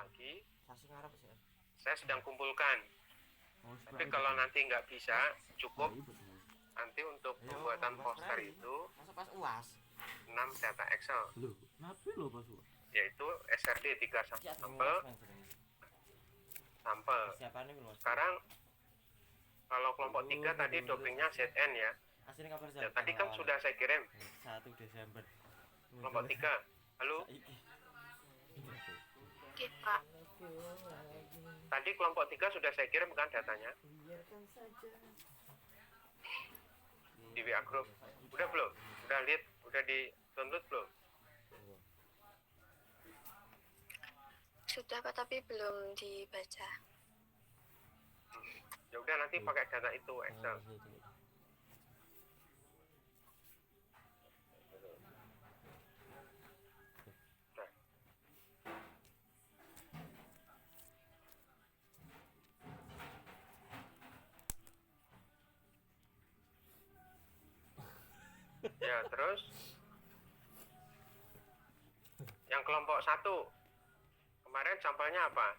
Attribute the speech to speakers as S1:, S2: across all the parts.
S1: pagi. Saya sedang kumpulkan. Tapi kalau nanti nggak bisa, cukup nanti untuk pembuatan poster itu 6 data Excel. Yaitu SRD 3 sampel. Sekarang kalau kelompok 3 tadi dopingnya ZN ya. Ya, tadi kan sudah saya kirim.
S2: 1 Desember.
S1: Kelompok 3. Halo.
S3: Oke, Pak.
S1: Tadi kelompok 3 sudah saya kirim kan datanya di WA Group. Udah belum? Udah lihat? Udah di download belum?
S3: Sudah, Pak, tapi belum dibaca.
S1: Ya udah nanti pakai data itu Excel. Ya, terus yang kelompok 1 kemarin sampelnya apa?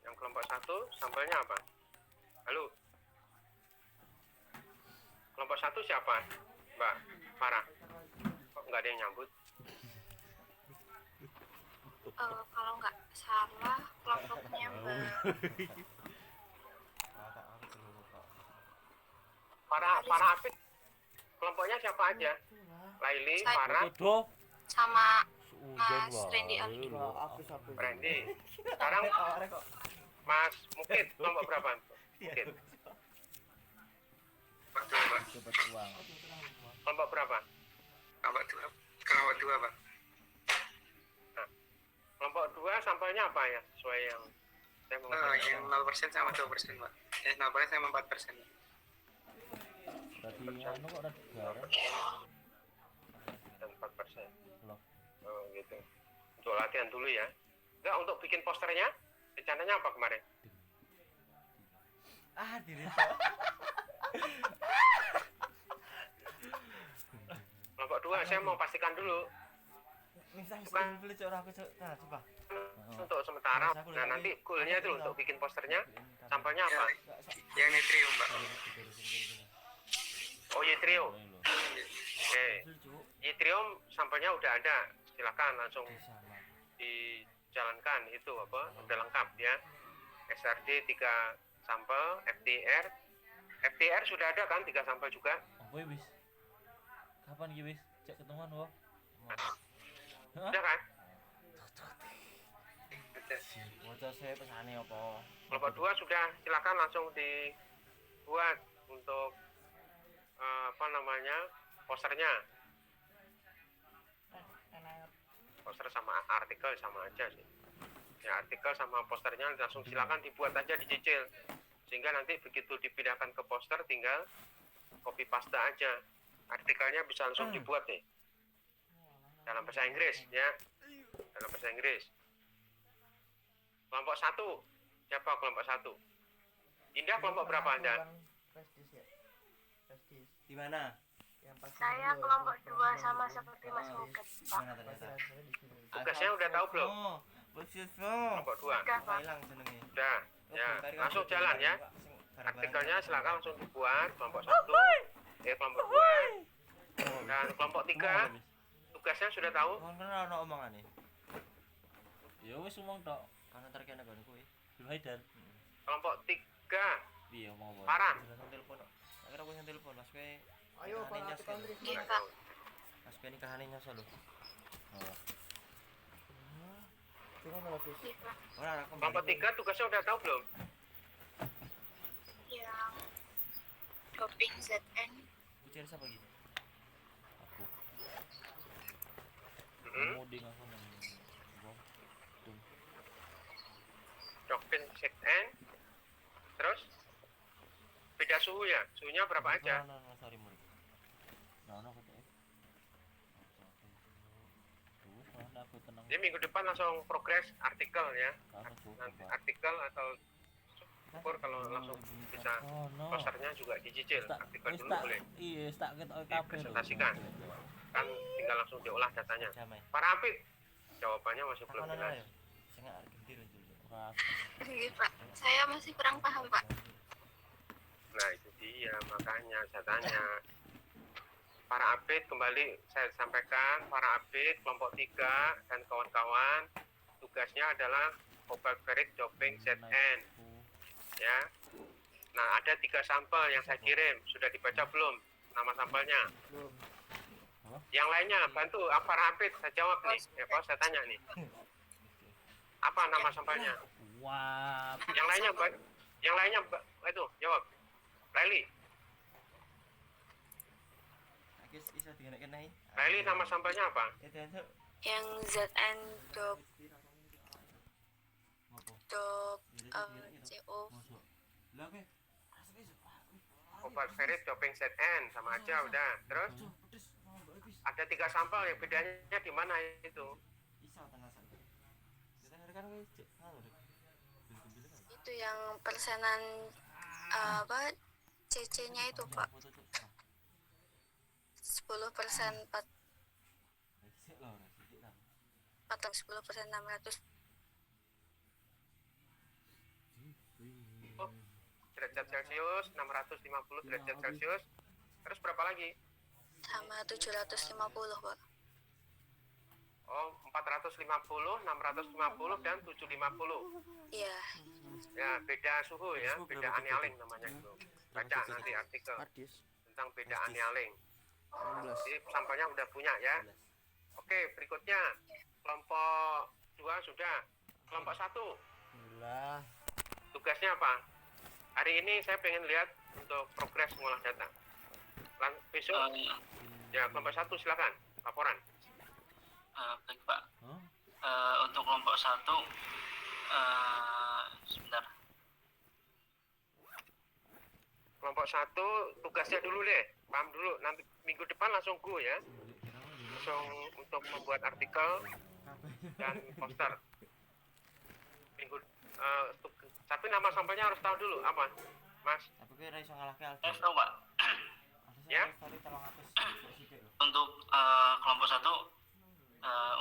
S1: Yang kelompok 1 sampelnya apa? Halo. Kelompok 1 siapa? Mbak Farah. Kok nggak ada yang nyambut?
S3: Kalau nggak salah kelompoknya
S1: Farah Afid. Kelompoknya siapa aja? Laili, Farah,
S3: sama Mas Randy Ali.
S1: Randy. Sekarang Mas Mukid, kelompok berapa? Mukid. Kelompok berapa?
S4: Kelompok 2, Pak.
S1: Nah, kelompok 2 sampelnya apa ya? Sesuai yang saya
S4: Yang 0% sama 2%, Pak. 0% sama 4%.
S2: Berarti anu kok ada 3
S1: dan 4%. Oh gitu. Untuk latihan dulu ya. Enggak, untuk bikin posternya rencananya apa kemarin?
S2: diri.
S1: Kelompok 2 saya mau pastikan dulu.
S2: Bukan beli cok aku cok. Nah, coba.
S1: Untuk sementara. Nah, nanti goalnya itu untuk bikin posternya sampelnya apa?
S4: Yang nitrium, Pak.
S1: Oh, Yttrium. Oke. Yttrium sampelnya udah ada. Silakan langsung dijalankan itu apa? Udah lengkap ya. SRD 3 sampel, FTR sudah ada kan 3 sampel juga?
S2: Oh, wis. Kapan iki wis? Cek ketemuan wo.
S1: Udah kan?
S2: Bocah saya pesane apa?
S1: Kelompok 2 sudah, silakan langsung dibuat untuk apa namanya? Posternya. Poster sama artikel sama aja sih. Ya, artikel sama posternya langsung silakan dibuat aja, dicicil. Sehingga nanti begitu dipindahkan ke poster tinggal copy paste aja. Artikelnya bisa langsung dibuat nih. Dalam bahasa Inggris ya. Dalam bahasa Inggris. Kelompok 1. Siapa kelompok 1? Indah kelompok berapa Anda?
S2: Di mana?
S3: Saya kelompok 2 sama seperti Mas Mukid, Pak.
S1: Tugasnya udah tahu belum? Kelompok 2.
S3: Udah, Pak.
S2: Hilang jenenge.
S1: Udah. Ya, langsung jalan ya. Artikelnya silakan langsung dibuat kelompok 1. Kelompok 2. Dan kelompok 3. Tugasnya sudah tahu?
S2: Kan ono omongane. Ya wis omong tok. Karena terkena gone kuwi. Haidar.
S1: Kelompok 3.
S2: Piye omong apa?
S1: Parah.
S2: Telepon. Akhirnya aku yang telepon Mas Pe.
S5: Ayo Pak,
S3: Iya, Pak.
S2: Mas Pe nikahane nyosol lho. Oh.
S3: Iya, Pak.
S2: Ora aku.
S1: Kelompok 3 tugasnya udah tahu belum?
S3: Yang doping ZN.
S2: Bicara siapa gitu? Aku. Moding aku nang.
S1: Doping ZN. Terus beda suhu ya? Suhunya berapa aja?
S2: Sorry murid. Nah, aku tuh. Aku tenang.
S1: Jadi minggu depan langsung progres artikel ya. Nanti artikel atau syukur kalau langsung bisa posternya juga dicicil. Artikel dulu boleh.
S2: Iya, tak ketok kabeh.
S1: Presentasikan. kan tinggal langsung diolah datanya.
S2: Jamai.
S1: Para Apit, jawabannya masih belum
S2: Takonan
S1: jelas.
S2: ayo. Sing arek gentir dulu. Ora.
S3: Sedikit Pak, saya masih kurang paham Pak.
S1: Nah itu dia makanya saya tanya. Para Apit kembali saya sampaikan, para Apit kelompok 3 dan kawan-kawan tugasnya adalah Cobalt Ferrite doping ZN ya. Nah ada 3 sampel yang saya kirim, sudah dibaca belum nama sampelnya?
S5: Belum.
S1: Yang lainnya bantu para Apit, saya jawab nih, ya Pak saya tanya nih. Apa nama sampelnya?
S2: Wah.
S1: Yang lainnya itu jawab. Laili,
S2: Guys, iso dikenek-kenek.
S1: Laili nama sampelnya apa?
S2: Itu itu
S3: Yang ZN dop
S2: ngopo?
S3: CO.
S2: Masuk. Lah oke.
S1: Cobalt Ferrite doping ZN sama aja udah. Terus ada 3 sampel yang bedanya di mana itu?
S2: Isa tenan sak. Kita kan wis cek ngono deh.
S3: Itu yang persenan apa CC-nya itu Pak. 10% 4
S2: Sik lah ora sik lah.
S3: 10% 600.
S1: Derajat Celcius 650 derajat Celcius. Terus berapa lagi?
S3: Sama 750 Pak.
S1: Oh 450, 650 dan 750.
S3: Iya.
S1: Ya beda suhu ya, beda anialing namanya itu. Baca nanti artikel
S5: Adis
S1: tentang beda anialing.
S5: 16.
S1: Jadi sampelnya udah punya ya. Oke, berikutnya kelompok 2 sudah. Kelompok 1
S5: Alhamdulillah.
S1: tugasnya apa? Hari ini saya pengen lihat untuk progres mengolah data. Besok ya kelompok 1 silakan laporan.
S4: Baik Pak.
S2: Hah?
S4: Untuk kelompok 1 sebentar.
S1: Kelompok 1 tugasnya dulu deh. Paham dulu. Nanti minggu depan langsung go ya. Langsung untuk membuat artikel dan poster. Minggu tapi nama sampelnya harus tahu dulu apa, Mas?
S2: Tapi kowe ora iso ngalahke Aldi.
S4: Tahu Pak.
S1: Ya?
S2: Story 300 sithik lho.
S4: Untuk kelompok 1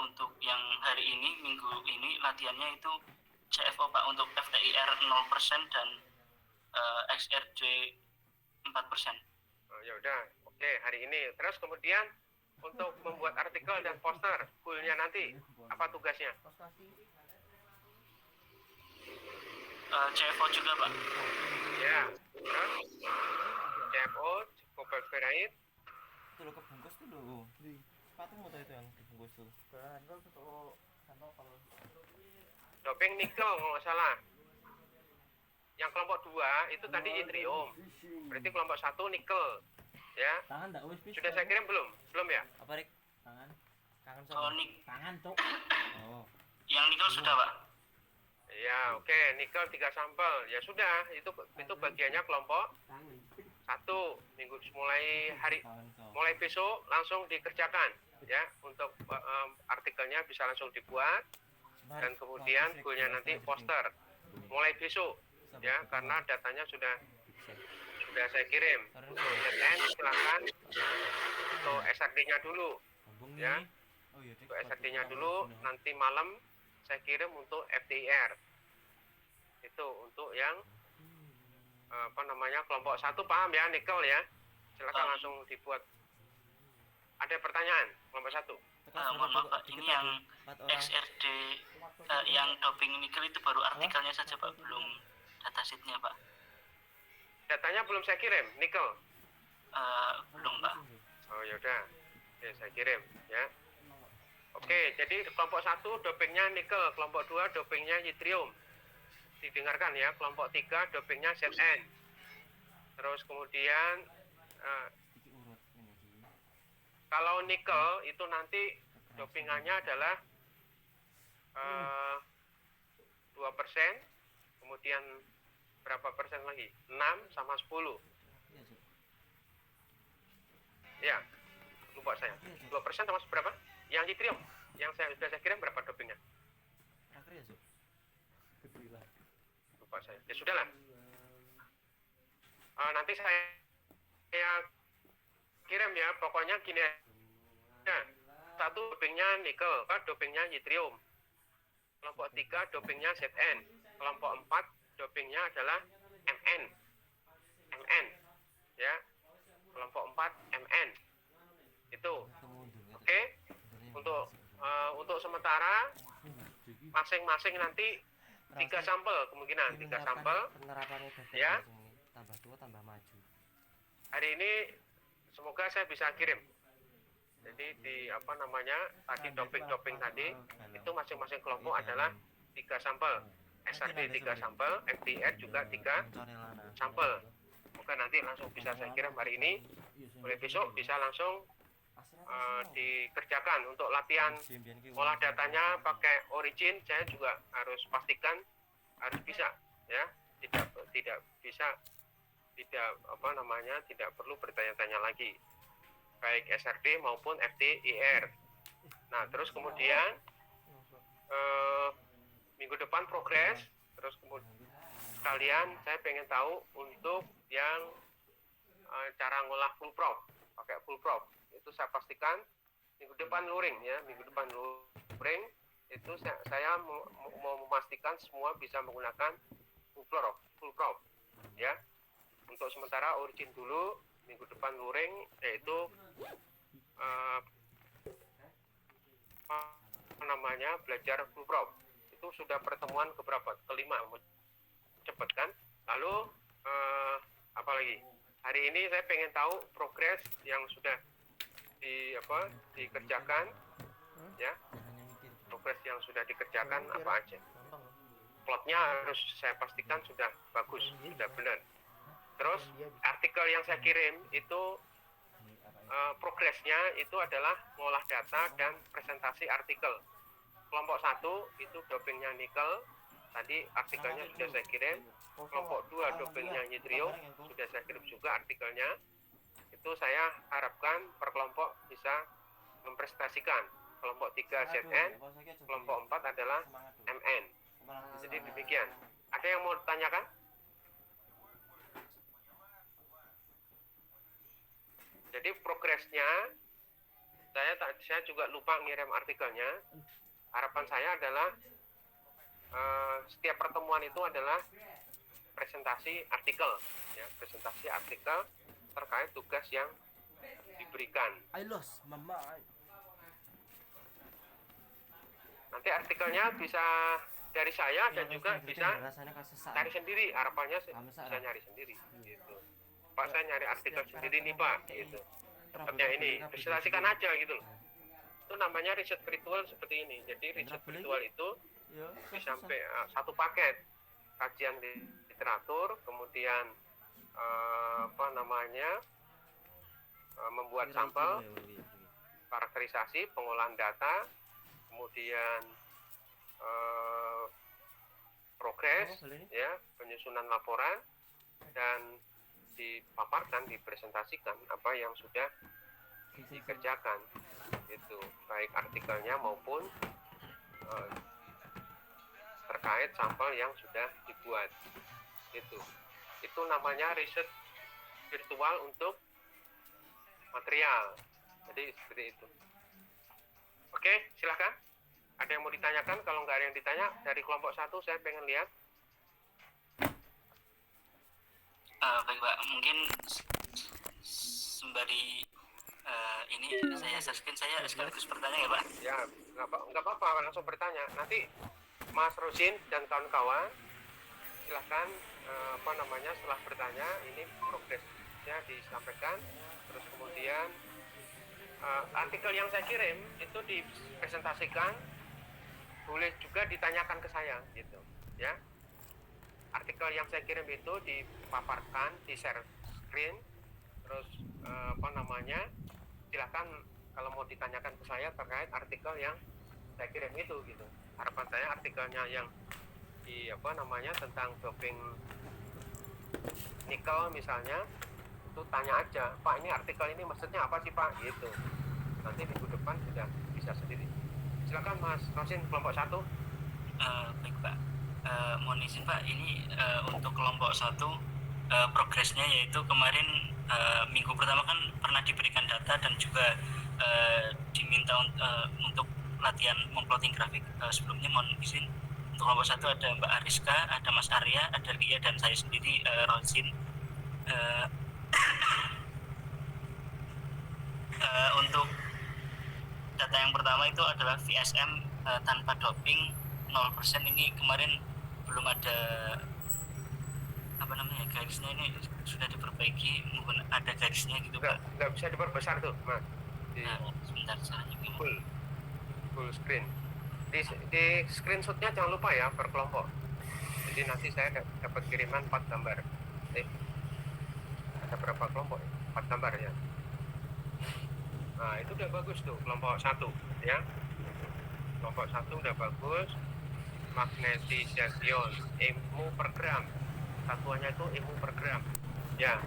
S4: untuk yang hari ini minggu ini latihannya itu CFO Pak untuk FTIR 0% dan XRJ 4%.
S1: Oh, ya udah. Oke, hari ini. Terus kemudian untuk membuat artikel dan poster, goalnya nanti apa tugasnya?
S4: CFO juga Pak.
S1: Ya. Terus CFO, Cobalt Ferrite,
S2: Itu lo kebungkus tuh lo. Sepatumu tuh itu yang dibungkus tuh.
S1: doping nikel kalau nggak salah. Yang kelompok 2 itu tadi yttrium. Berarti kelompok 1 nikel. Ya.
S2: Tangan ndak wis bisa.
S1: Sudah saya kirim belum? Belum ya?
S2: Apa Rik? Tangan. Tangan
S4: Kalau
S2: sama.
S4: nik
S2: Tangan, Cok. Oh.
S4: yang nikel sudah Pak.
S1: Ya, oke, nikel 3 sampel. Ya sudah, itu bagiannya kelompok 1. Minggu
S2: Tangan kau.
S1: mulai besok langsung dikerjakan ya untuk artikelnya bisa langsung dibuat dan kemudian goalnya nanti poster mulai besok ya karena datanya sudah saya kirim. ZN silakan untuk SRD-nya dulu ya.
S2: Oh iya,
S1: Untuk SRD-nya dulu nanti malam saya kirim untuk FTIR. Itu untuk yang kelompok 1 paham ya, nikel ya. Silakan langsung dibuat. Ada pertanyaan kelompok 1?
S4: Mohon maaf Pak, ini yang XRD yang doping nikel itu baru artikelnya saja Pak, belum datasheetnya Pak.
S1: Datanya belum saya kirim, nikel.
S4: Belum Pak.
S1: Oh yaudah, oke saya kirim ya. Oke, jadi kelompok 1 dopingnya nikel, kelompok 2 dopingnya yttrium. Didengarkan ya, kelompok 3 dopingnya ZN. Terus kemudian kalau nikel itu nanti dopingannya adalah 2%, kemudian berapa persen lagi? 6 sama 10. Ya, lupa saya. 2% sama berapa? Yang yttrium, yang sudah saya kirim berapa dopingnya? Lupa saya. Ya sudahlah. Nanti saya kirim ya. Pokoknya gini Nah, satu dopingnya nikel, kan dopingnya yttrium. Kelompok 3 dopingnya Zn. Kelompok 4 dopingnya adalah Mn. Mn. Ya. Kelompok 4 Mn. Itu. Oke. Untuk sementara masing-masing nanti 3 sampel kemungkinan, 3 sampel.
S2: Penerapannya
S1: Ya.
S2: tambah tua tambah maju.
S1: Hari ini semoga saya bisa kirim. Jadi tadi doping tadi itu masing-masing kelompok adalah 3 sampel. SRD 3 sampel, FDR juga 3 sampel. Semoga nanti langsung bisa saya kirim hari ini. Mulai besok bisa langsung dikerjakan untuk latihan olah datanya pakai origin. Saya juga harus pastikan harus bisa, ya. Tidak bisa, tidak perlu bertanya-tanya lagi, baik SRD maupun FDIR. Nah, terus kemudian minggu depan progres, terus kemudian sekalian saya pengen tahu untuk yang cara ngolah full prop, pakai full prop. Itu saya pastikan minggu depan luring, ya. Minggu depan luring itu saya mau memastikan semua bisa menggunakan full prop, ya. Untuk sementara origin dulu, minggu depan luring, yaitu belajar full prop. Itu sudah pertemuan keberapa? Kelima, cepet kan? Lalu apa lagi? Hari ini saya pengen tahu progres yang sudah dikerjakan, ya. Progres yang sudah dikerjakan apa aja. Plotnya harus saya pastikan sudah bagus, sudah benar. Terus artikel yang saya kirim itu progresnya itu adalah mengolah data dan presentasi artikel. Kelompok 1 itu dopingnya nikel, tadi artikelnya sudah saya kirim. Kelompok 2 dopingnya yttrium, sudah saya kirim juga artikelnya. Itu saya harapkan per kelompok bisa mempresentasikan. Kelompok 3 Zn, kelompok 4 adalah Mn. Jadi demikian. Ada yang mau ditanyakan? Jadi progresnya, saya juga lupa ngirim artikelnya. Harapan saya adalah setiap pertemuan itu adalah presentasi artikel, ya, presentasi artikel terkait tugas yang diberikan.
S5: I lost mama.
S1: Nanti artikelnya bisa dari saya dan juga bisa cari sendiri. Harapannya bisa nyari sendiri, gitu. Pak, saya nyari artikel sendiri nih Pak, gitu. Sepertinya ini, presentasikan aja gitu loh. Itu namanya riset virtual seperti ini. Jadi riset virtual itu bisa sampai satu paket kajian literatur, kemudian membuat sampel, karakterisasi, pengolahan data, kemudian progres, ya, penyusunan laporan, dan dipaparkan, dipresentasikan apa yang sudah dikerjakan, itu baik artikelnya maupun terkait sampel yang sudah dibuat. Itu namanya riset virtual untuk material. Jadi seperti itu. Oke, silahkan. Ada yang mau ditanyakan? Kalau nggak ada yang ditanya, dari kelompok 1 saya pengen lihat.
S4: Baik Pak, mungkin sembari ini saya searching, saya sekaligus bertanya ya Pak.
S1: Ya, nggak apa-apa, langsung bertanya. Nanti Mas Rosin dan kawan-kawan silahkan setelah bertanya ini progresnya disampaikan. Terus kemudian artikel yang saya kirim itu dipresentasikan, boleh juga ditanyakan ke saya, gitu, ya. Artikel yang saya kirim itu dipaparkan, di share screen, terus silahkan kalau mau ditanyakan ke saya terkait artikel yang saya kirim itu, gitu. Harapan saya artikelnya yang tentang doping nikel misalnya, itu tanya aja, Pak, ini artikel ini maksudnya apa sih Pak, gitu. Nanti minggu depan sudah bisa sendiri. Silakan Mas Rosin, kelompok 1.
S4: Baik Pak, mohon izin Pak, ini untuk kelompok 1 progresnya, yaitu kemarin minggu pertama kan pernah diberikan data dan juga untuk latihan memploting grafik. Sebelumnya mohon izin, untuk kelompok 1 ada Mbak Ariska, ada Mas Arya, ada Lia, dan saya sendiri Rozin. Untuk data yang pertama itu adalah VSM tanpa doping 0%. Ini kemarin belum ada garisnya, ini sudah diperbaiki, mungkin ada garisnya gitu Pak.
S1: Nggak bisa diperbesar tuh Mas.
S4: Sebentar caranya gimana?
S1: Full screen. Di screenshotnya jangan lupa ya per kelompok. Jadi nanti saya dapat kiriman 4 gambar. Ada berapa kelompok? 4 gambar ya. Nah itu udah bagus tuh kelompok 1 ya. Kelompok 1 udah bagus. Magnetisation emu per gram, satuannya itu emu per gram ya.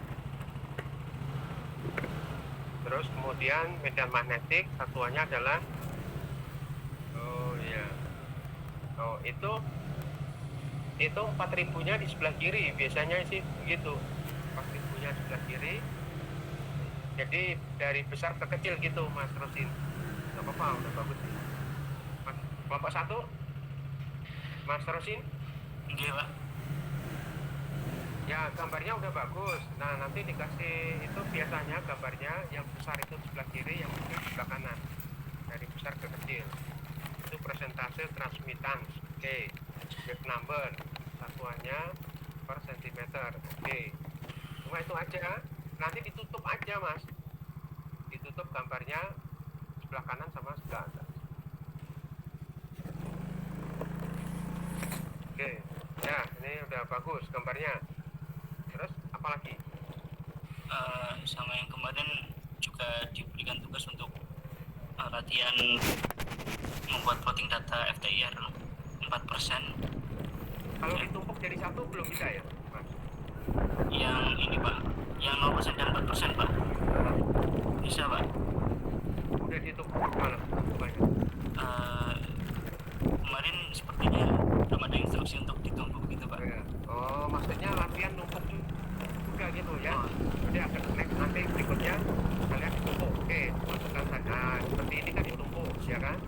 S1: Terus kemudian medan magnetik satuannya adalah itu 4000 nya di sebelah kiri, biasanya sih begitu, 4000 nya sebelah kiri. Jadi dari besar ke kecil gitu Mas Rosin. Gak apa-apa, udah bagus Mas. Kelompok 1 Mas Rosin?
S4: Iya Pak.
S1: Ya gambarnya udah bagus. Nah nanti dikasih itu biasanya gambarnya yang besar itu di sebelah kiri, yang kecil di sebelah kanan. Dari besar ke kecil. Itu persentase transmittance. Oke. Wave number satuannya per sentimeter. Oke. Cuma itu aja. Nanti ditutup aja Mas. Ditutup gambarnya sebelah kanan sama sebelah atas. Oke, ya ini udah bagus gambarnya. Terus apa lagi?
S4: Sama yang kemarin juga diberikan tugas untuk latihan membuat plotting data FTIR 4%.
S1: Kalau ditumpuk jadi satu belum bisa ya, Mas?
S4: Yang ini Pak, yang 0% dan 4% Pak. Bisa Pak.
S1: Udah ditumpuk malam tumpukannya.
S4: Kemarin sepertinya belum ada instruksi untuk ditumpuk gitu Pak.
S1: Ya. Oh, maksudnya latihan numpuk juga gitu ya? Udah next nanti berikutnya kalian ditumpuk. Oke, masukkan sana. Seperti ini kan ditumpuk, ya kan?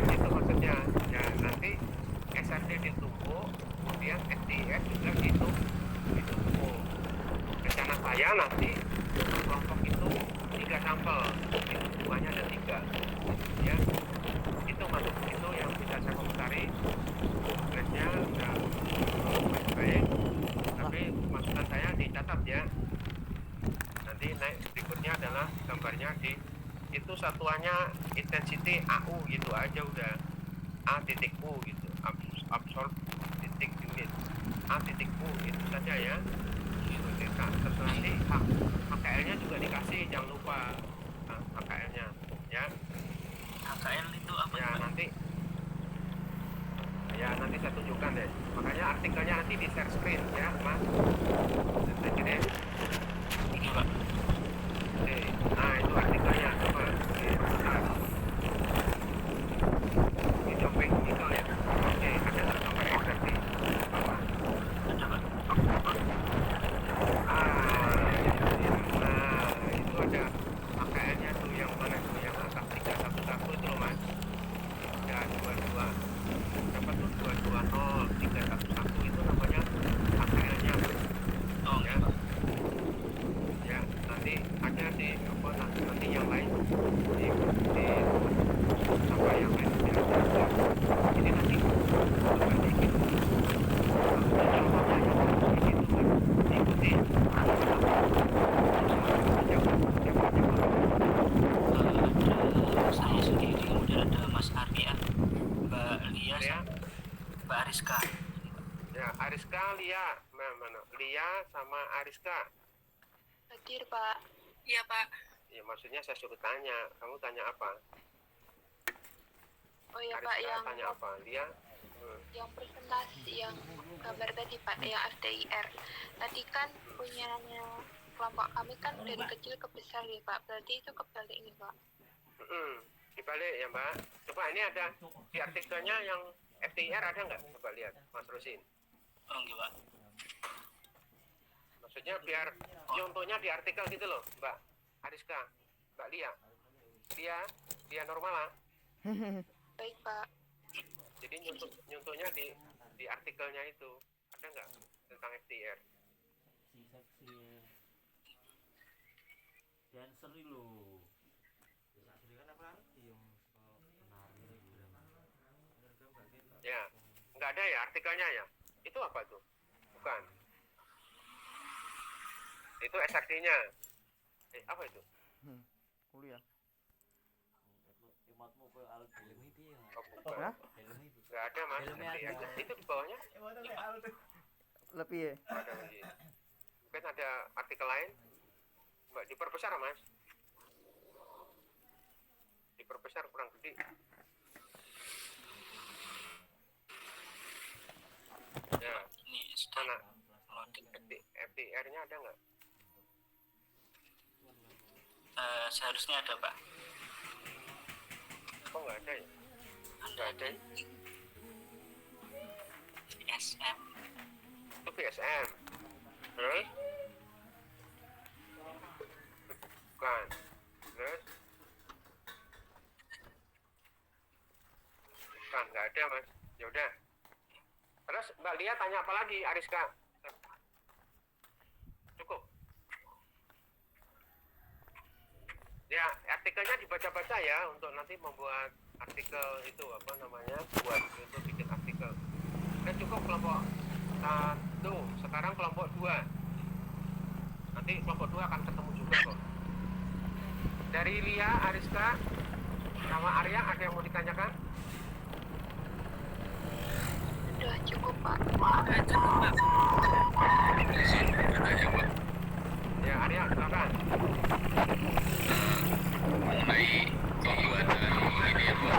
S1: Itu maksudnya. Ya nanti SRD ditumpuk, kemudian SDR juga ditumpuk. Rencana saya nanti kelompok itu 3 sampel, tumpukannya ada 3. Ya. Itu masuk itu yang bisa saya komentari. Progresnya udah baik, tapi masukan saya dicatat ya. Nanti naik berikutnya adalah gambarnya itu satuannya intensity AU gitu aja udah. A titik U gitu, absorb titik unit, A titik U itu saja ya. Gitu, terus nanti HKL-nya juga dikasih, jangan lupa HKL-nya ya.
S4: HKL itu apa
S1: Ya
S4: Pak?
S1: nanti saya tunjukkan deh. Makanya artikelnya nanti di share screen ya Mas. Jadi
S4: Ini Pak.
S1: oke. Nah itu artikelnya coba. Oke, bentar. Ini jumping eagle ya. Oke, ada gambar ekspresi.
S4: Ada Pak.
S1: Nah itu ada AKN-nya tuh yang mana tuh, yang atas 311 itu loh Mas. Ya 22 dapat tuh 220 311 itu namanya AKN-nya.
S4: Oh
S1: Ya. Ya nanti ada di apa nanti yang lain di sama yang lain ya. Ini nanti seperti gitu. Ikuti
S4: saya sendiri, kemudian ada Mas Arya, Mbak Lia,
S1: ya.
S4: Mbak Ariska.
S1: Ya, Ariska, Lia, mana? Lia sama Ariska.
S3: Hadir Pak. Iya Pak.
S1: Ya, maksudnya saya suruh tanya. Kamu tanya apa?
S3: Oh iya
S1: Ariska
S3: Pak, yang
S1: tanya apa? Lia?
S3: yang presentasi yang gambar tadi Pak, yang FTIR. Tadi kan punyanya kelompok kami kan dari kecil ke besar ya Pak. Berarti itu kebalik nih Pak.
S1: Dibalik ya Mbak. Coba ini ada di artikelnya yang FTIR ada nggak? Coba lihat Mas Rosin.
S4: Oh enggak Pak.
S1: Maksudnya biar contohnya di artikel gitu loh Mbak Ariska, Mbak Lia. dia normal lah.
S3: Baik, Pak.
S1: Jadi nyuntuknya di artikelnya itu ada nggak tentang FTIR?
S2: seksi dancer lo. Asli kan aku ngerti yang penari drama.
S1: Ya, nggak ada ya artikelnya ya. Itu apa tuh? Bukan. Itu SRD-nya. Apa itu?
S5: Kuliah.
S2: Imatmu ke alat film itu ya.
S1: Oh, bukan.
S5: Hah?
S2: Film itu.
S1: Nggak ada mas.
S2: Filmnya
S1: FTIR.
S2: ada.
S1: Itu di bawahnya
S5: Lebih ya.
S1: ada lagi. Mungkin ada artikel lain. Mbak diperbesar mas. Diperbesar kurang gede. Ya,
S4: Ini sedang
S1: mana? FTIR-nya ada nggak?
S4: seharusnya ada Pak.
S1: Kok nggak ada ya? Nggak ada.
S4: SM.
S1: Itu PSM. Terus? Bukan. Terus? Bukan, nggak ada mas. Yaudah. Terus Mbak Lia tanya apa lagi, Ariska? Cukup. Ya, artikelnya dibaca-baca ya untuk nanti membuat artikel itu apa namanya, buat untuk bikin artikel. Dan cukup kelompok 1, sekarang kelompok 2. Nanti kelompok 2 akan ketemu juga kok. Dari Lia, Ariska, sama Arya ada yang mau ditanyakan?
S3: Udah cukup, Pak.
S1: Ya, Arya, silakan.
S6: Mengenai pembuatan ini ya Pak,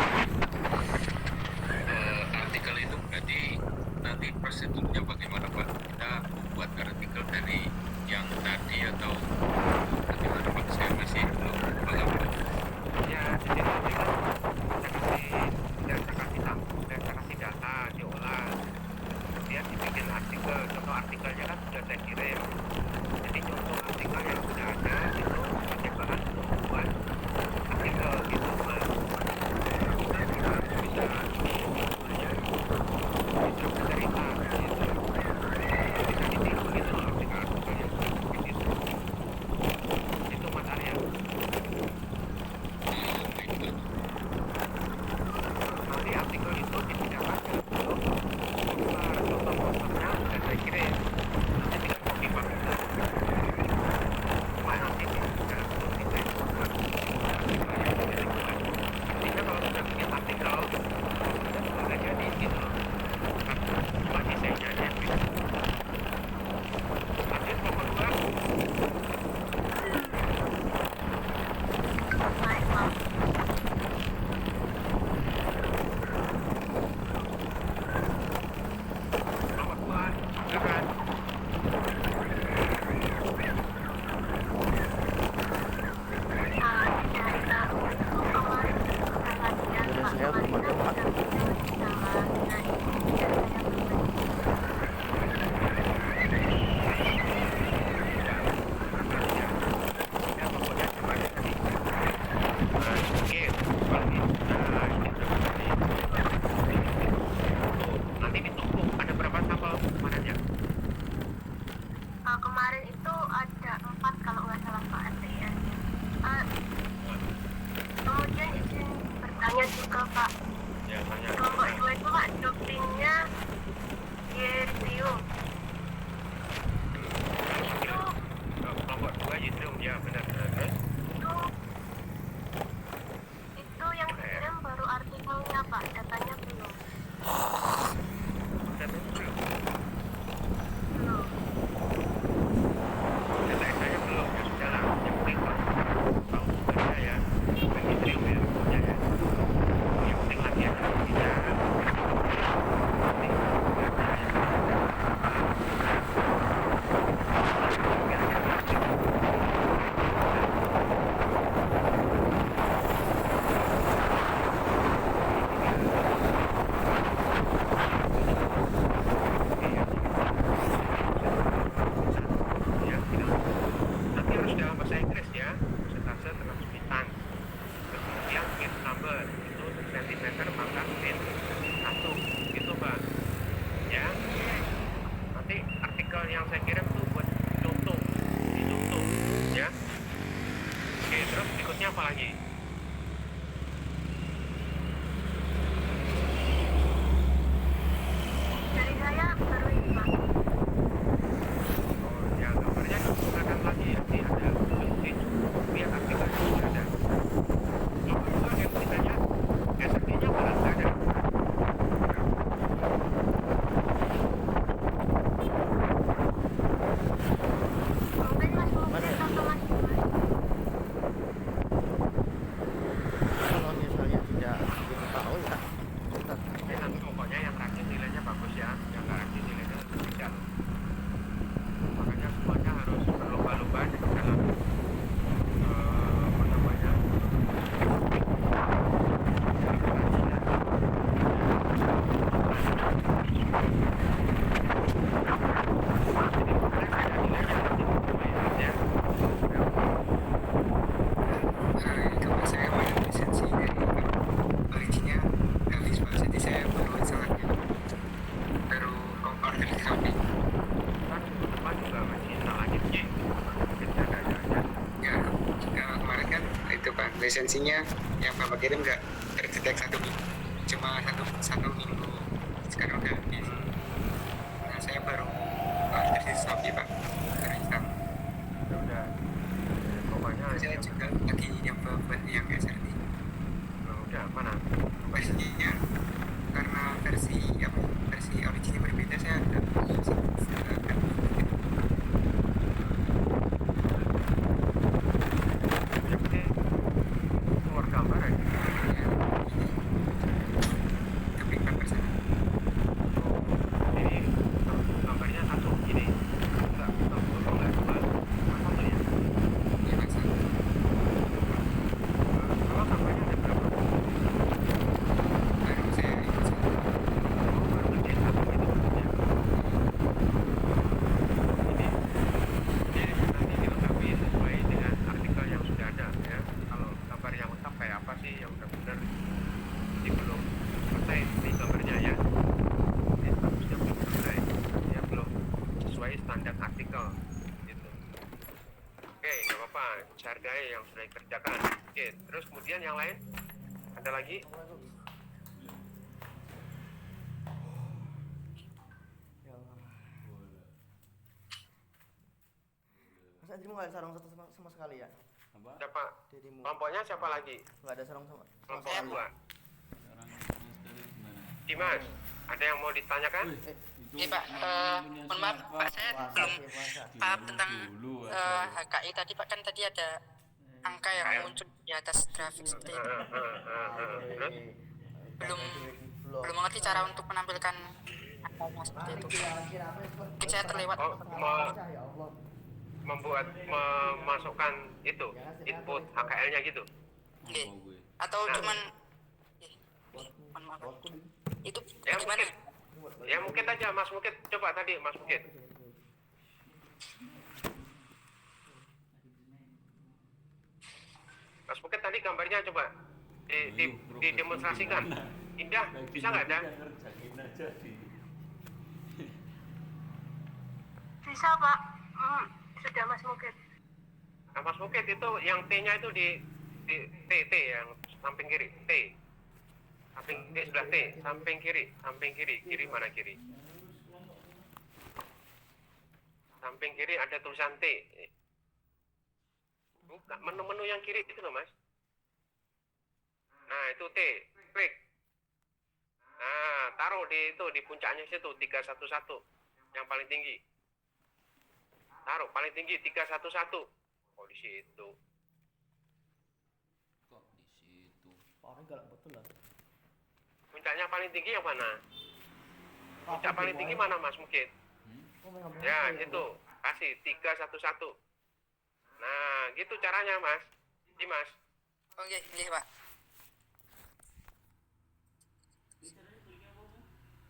S6: artikel itu berarti nanti prosedurnya bagaimana Pak? Kita membuat artikel dari yang tadi atau bagaimana Pak? Saya masih belum paham Pak.
S1: Ya, jadi nanti kan saya kasih data, diolah, kemudian dibikin artikel. Contoh artikelnya kan sudah saya kirim. Jadi contoh artikel yang sudah ada itu sebagai bahan untuk membuat artikel gitu mas. Kita juga bisa bisa bercerita gitu. Bisa ditiru gitu artikel-artikelnya seperti itu. Itu Mas Arya. Nanti artikel itu dipindahkan ke contoh posternya sudah saya kirim. Nanti tinggal copy paste. Cuma nanti di dalam bentuk desain poster. Sehingga kalau sudah bikin artikel, sudah jadi gitu loh. Cuma desainnya aja yang beda. Lanjut kelompok 2. Kelompok 2, silakan.
S5: Saya temannya Pak.
S1: Ya pokoknya cuma ada tadi. Oke, nanti ditumpuk. Ada berapa sampel kemarin ya?
S3: Kemarin itu ada 4 kalau nggak salah Pak FTIR. Kemudian izin bertanya juga Pak.
S1: Ya, tanya.
S3: Kelompok 2 itu Pak doktrinnya yttrium. Itu
S1: Kelompok 2 yttrium, ya benar. Terus?
S3: itu yang dikirim baru artikelnya Pak, datanya belum.
S1: Data belum?
S3: Belum.
S1: Data saya belum, ya sudah lah. Yang penting tahu saja ya. Bukan yttrium ya, pokoknya ya. Yang penting latihan bisa. Nanti Terusnya apa lagi?
S3: Dari saya baru ini Pak.
S1: Oh, ya gambarnya digunakan lagi ya. Ini ada kunci biar artikelnya sudah ada. Oh, itu ada tulisannya SRD-nya malah nggak ada.
S3: Mungkin Mas mungkin atau Mas
S5: Kalau misalnya tidak kita tahu ya kita
S1: Nanti pokoknya yang rajin nilainya bagus ya, yang nggak rajin nilainya tidak. Makanya semuanya harus berlomba-lomba di dalam apa namanya
S7: Kalau saya malah lisensi dari originnya habis Pak, jadi saya baru sangat baru order di Shopee.
S1: kan depan juga masih salahnya J mungkin ada
S7: Ya, kemarin kan itu Pak, lisensinya yang Bapak kirim nggak terdetek 1 minggu, cuma satu minggu, sekarang udah habis. Nah, saya baru order di Shopee Pak, hari Sabtu.
S1: ya udah pokoknya
S7: Saya
S1: ya,
S7: juga lagi nyoba buat yang SRT.
S1: udah mana
S7: Versinya karena versi originnya berbeda, saya agak
S1: yang penting keluar gambar aja.
S7: kebingungan bersama.
S1: Ini gambarnya satu gini enggak dua satu ya.
S7: Ya Mas,
S1: Kalau gambarnya ada berapa?
S7: baru saya ikut satu.
S1: Oh, baru ngerjain satu itu maksudnya. Ini nanti dilengkapi sesuai dengan artikel yang sudah ada ya. Kalau gambar yang lengkap kayak apa sih yang udah benar, ini belum selesai ini gambarnya ya. Ini statusnya belum selesai, ya belum sesuai standar artikel gitu. Oke, nggak apa-apa, hargai yang sudah dikerjakan. Oke, terus kemudian yang lain ada lagi?
S5: ya Allah. Mas Adrimu nggak ada sarung satu sama sekali ya?
S2: Apa?
S1: Siapa?
S5: Dirimu
S1: Kelompoknya siapa lagi?
S5: nggak ada sarung sama
S1: Kelompok
S5: sekali.
S1: kedua.
S2: Sekarang Mas dari gimana?
S1: Dimas, ada yang mau ditanyakan?
S2: Itu
S8: Iya Pak,
S2: punya
S8: mohon maaf
S2: siapa?
S8: Pak, saya
S5: Puasa
S8: belum
S5: sih, puasa.
S8: paham tentang
S2: Dulu
S8: HKI tadi Pak, kan tadi ada angka yang muncul di atas grafik seperti itu.
S1: Terus?
S8: Belum belum mengerti cara untuk menampilkan angkanya seperti itu. Mungkin saya terlewat.
S1: Oh,
S5: Ya Allah.
S1: memasukkan itu input HKL-nya gitu.
S8: Oke. Atau cuman mohon maaf. Itu
S1: Ya
S8: gimana?
S1: mungkin, ya mungkin aja Mas Mukit, coba tadi Mas Mukit. Mas Mukit tadi gambarnya coba didemonstrasikan. Indah, bisa nggak dah?
S2: Ngerjain aja di
S3: Bisa Pak. Sudah Mas mungkin.
S1: Nah, Mas Mukit itu yang T-nya itu di T yang samping kiri, T. Samping sebelah T, samping kiri, kiri mana kiri? Samping kiri ada tulisan T. Bukan menu-menu yang kiri itu loh Mas. Nah itu T, klik. Nah taruh di itu di puncaknya situ 311 yang paling tinggi. Taruh paling tinggi 311. Oh di situ.
S2: kok di situ.
S5: Orang galak betul lah.
S1: Puncaknya paling tinggi yang mana? Puncak paling tinggi mana Mas Mukit? Ya itu kasih 311. Nah gitu caranya Mas. Dimas.
S8: Oke, iya Pak.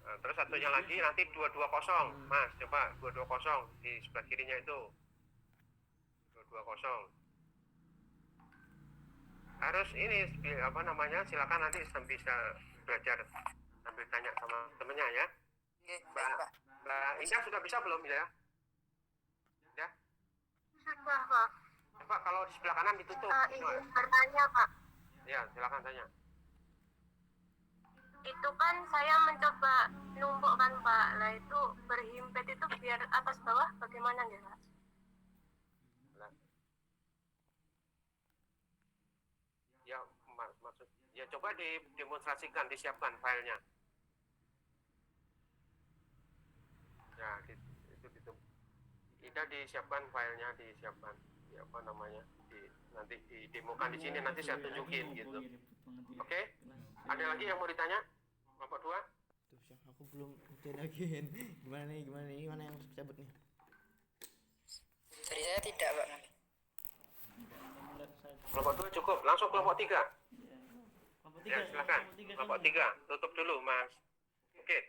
S1: Nah, terus satunya lagi nanti 220 Mas, coba 220 di sebelah kirinya itu 220 harus ini apa namanya, silakan nanti bisa belajar sambil tanya sama temennya ya.
S8: Oke, baik Pak.
S1: Mbak Indah sudah bisa belum ya? Ya?
S3: Sudah Pak.
S1: Pak, kalau di sebelah kanan ditutup.
S3: Izin bertanya Pak,
S1: Ya, silakan tanya.
S3: itu kan saya mencoba numpuk kan Pak, lah itu berhimpit itu biar atas bawah bagaimana ya Pak?
S1: Lah. Ya, maksud ya coba didemonstrasikan, disiapkan filenya. Ya, itu Ida disiapkan filenya, disiapkan. Ya, apa namanya? Nanti didemokan di sini, nanti saya tunjukin gitu. Oke? Ada lagi yang mau ditanya? Kelompok 2?
S5: Tuh, yang aku belum ngerjain. Gimana nih? Mana yang harus cabut nih?
S8: Dari saya tidak, Pak.
S1: Kelompok 2 cukup, langsung kelompok 3. Ya, silakan. Kelompok 3, tutup dulu, Mas. Oke.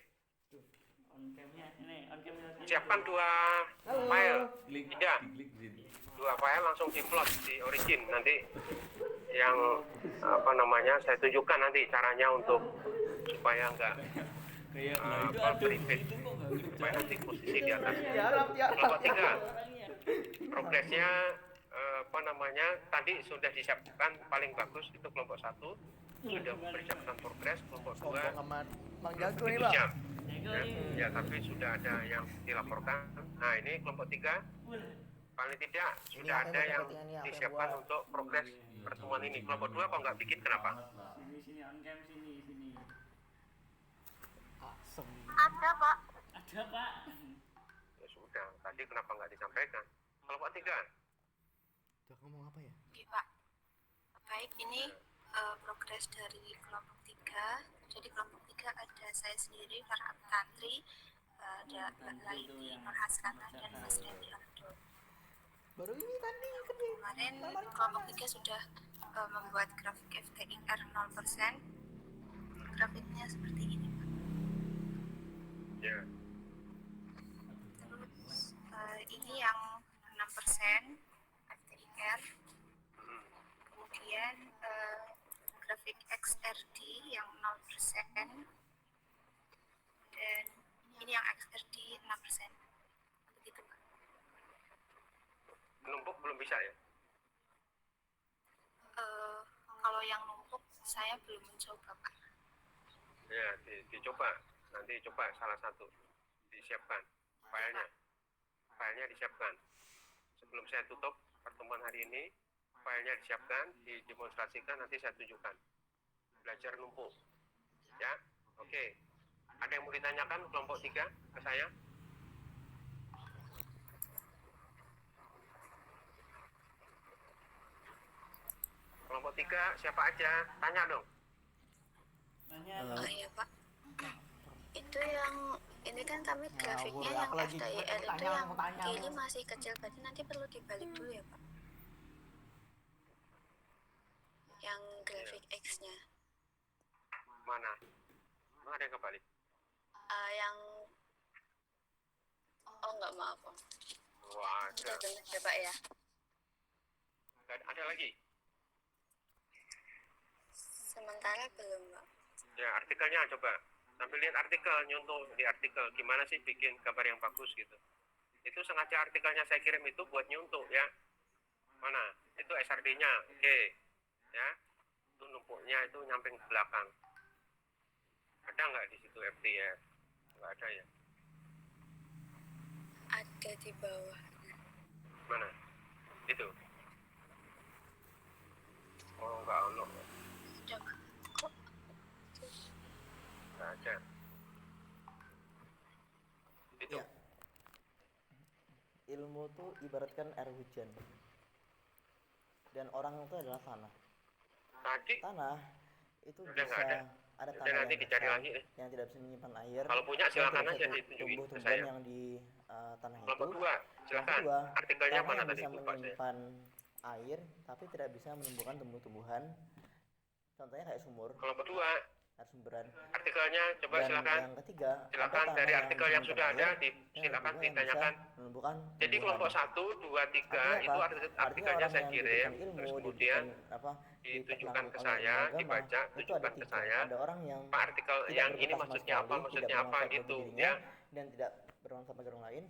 S1: Siapkan 2 file. Tidak. 2 file langsung di-plot di origin. Nanti yang apa namanya saya tunjukkan nanti caranya untuk supaya enggak beribet, supaya nanti posisi di atas. Kelompok 3 progresnya apa namanya tadi sudah disiapkan, paling bagus itu kelompok 1 sudah mempersiapkan progres, kelompok 2
S5: Bang Jago nih,
S1: 7
S5: Bang.
S1: jam. Ya, tapi sudah ada yang dilaporkan. Nah, ini kelompok 3 paling tidak sudah ada yang disiapkan untuk progres pertemuan ini. Kelompok 2 kok nggak bikin, kenapa?
S3: Ada Pak.
S1: Ya sudah, tadi kenapa nggak disampaikan? Kelompok 3
S5: Udah ngomong apa ya?
S3: Oke Pak. Baik, ini progres dari kelompok 3. Jadi kelompok 3 ada saya sendiri, Farhat Tantri, ada Mbak Laini, Nur Hasanah, dan Mas Randy Abdul.
S5: Baru ini tadi
S3: Kemarin kelompok 3 sudah membuat grafik FTIR 0%. Grafiknya seperti ini Pak.
S1: ya.
S3: Terus ini yang 6% FTIR. Kemudian grafik XRD yang 0%. Dan ini yang XRD 6%. Begitu Pak.
S1: Numpuk belum bisa ya?
S3: Kalau yang numpuk saya belum mencoba Pak.
S1: Ya, dicoba. Nanti coba salah satu disiapkan filenya disiapkan. Sebelum saya tutup pertemuan hari ini, filenya disiapkan, didemonstrasikan, nanti saya tunjukkan. Belajar numpuk. Ya, oke. Ada yang mau ditanyakan kelompok 3 ke saya? Kelompok 3 siapa aja? Tanya dong.
S3: Oh iya Pak. Itu yang ini kan kami grafiknya yang FTIR itu yang ini masih kecil, berarti nanti perlu dibalik dulu ya Pak. Yang grafik X-nya.
S1: Mana? Emang ada yang kebalik?
S3: Yang enggak, maaf Om.
S1: Wah,
S3: Sudah benar ya Pak ya.
S1: ada lagi?
S3: Sementara belum Pak.
S1: Ya, artikelnya coba. Sambil lihat artikel, nyontoh di artikel. Gimana sih bikin gambar yang bagus gitu. Itu sengaja artikelnya saya kirim itu buat nyontoh ya. Mana? Itu SRD-nya. Oke. Ya. Itu numpuknya itu nyamping ke belakang. Ada nggak di situ FTIR? Nggak ada ya?
S3: Ada di bawah.
S1: Mana? Itu. Oh, nggak ada.
S3: Coba. Kok
S1: Nggak ada. Itu.
S5: Ya. Ilmu tuh ibaratkan air hujan. Dan orang itu adalah tanah.
S1: Tadi
S5: Tanah itu
S1: Udah
S5: bisa
S1: nggak ada.
S5: ada
S1: Udah,
S5: tanah
S1: nanti
S5: yang
S1: dicari
S5: besar,
S1: lagi deh.
S5: yang tidak bisa menyimpan air.
S1: kalau punya
S5: dan
S1: silakan
S5: tidak
S1: aja
S5: bisa
S1: ditunjukin ke
S5: tumbuh-tumbuhan
S1: saya.
S5: yang di tanah itu.
S1: Kelompok 2,
S5: Yang
S1: silakan.
S5: kedua,
S1: Artikelnya
S5: tanah
S1: mana
S5: yang
S1: tadi?
S5: bisa
S1: Lupa saya.
S5: menyimpan air tapi tidak bisa menumbuhkan tumbuh-tumbuhan. Contohnya kayak sumur,
S1: Kelompok 2,
S5: air sumberan.
S1: artikelnya coba
S5: Dan
S1: silakan.
S5: yang ketiga,
S1: Silakan
S5: ada
S1: dari
S5: tanah
S1: artikel yang
S5: bisa
S1: sudah ada,
S5: menyimpan air, dan
S1: silakan
S5: yang ketiga yang
S1: ditanyakan.
S5: bisa menumbuhkan
S1: Jadi
S5: tumbuhan.
S1: kelompok 1, 2, 3
S5: Artinya
S1: itu
S5: apa?
S1: artikelnya
S5: Artinya
S1: saya
S5: orang yang
S1: kirim,
S5: diberikan ilmu,
S1: terus kemudian
S5: diberikan apa,
S1: ditunjukkan ke
S5: oleh
S1: saya,
S5: ilmu agama,
S1: dibaca,
S5: itu ada
S1: tunjukkan ke
S5: 3.
S1: saya.
S5: Ada orang yang
S1: Pak, artikel
S5: tidak
S1: yang ini
S5: bermanfaat sama
S1: maksudnya
S5: sekali,
S1: apa,
S5: tidak
S1: maksudnya apa
S5: bermanfaat bagi
S1: gitu
S5: dirinya,
S1: ya.
S5: dan tidak bermanfaat bagi orang lain.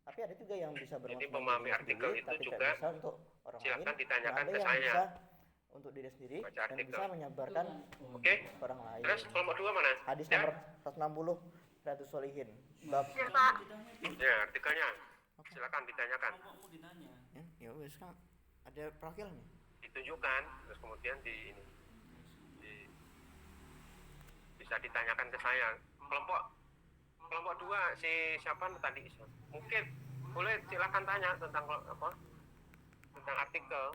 S5: Tapi ada juga yang bisa bermanfaat
S1: memahami
S5: bagi diri
S1: artikel
S5: sendiri,
S1: itu
S5: tapi
S1: juga
S5: tidak bisa untuk orang
S1: Silakan
S5: lain,
S1: ditanyakan
S5: nggak ada
S1: ke
S5: yang
S1: saya.
S5: bisa untuk diri sendiri
S1: Baca
S5: dan
S1: artikel.
S5: bisa menyebarkan
S1: Oke.
S5: ke orang lain.
S1: Terus kelompok 2 mana?
S5: Hadis
S1: Ya?
S5: nomor 160 Riyadhus Shalihin bab
S1: Ya, artikelnya. Silakan ditanyakan.
S5: ya wes kan ada prakil nih.
S1: Ditunjukkan, terus kemudian bisa ditanyakan ke saya. Kelompok 2 si siapa tadi? Mungkin boleh silakan tanya tentang apa? Tentang artikel.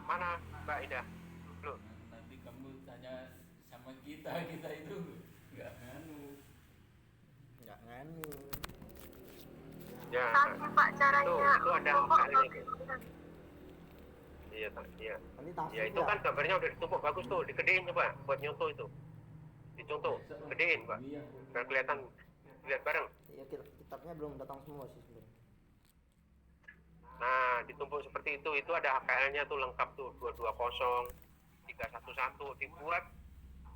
S1: Mana Mbak Ida? Loh,
S2: Nanti kamu tanya sama kita itu nggak
S5: Nggak nganu.
S1: ya.
S3: Pak caranya
S1: Itu ada HKL-nya. Iya, iya.
S5: Nanti tafsir
S1: Ya itu kan gambarnya udah ditumpuk bagus tuh, digedein coba buat nyontoh itu. Dicontoh, gedein, Pak. Biar kelihatan, lihat bareng.
S5: ya kitabnya belum datang semua sih sebenarnya.
S1: Nah, ditumpuk seperti itu ada HKL-nya tuh lengkap tuh 220 311 dibuat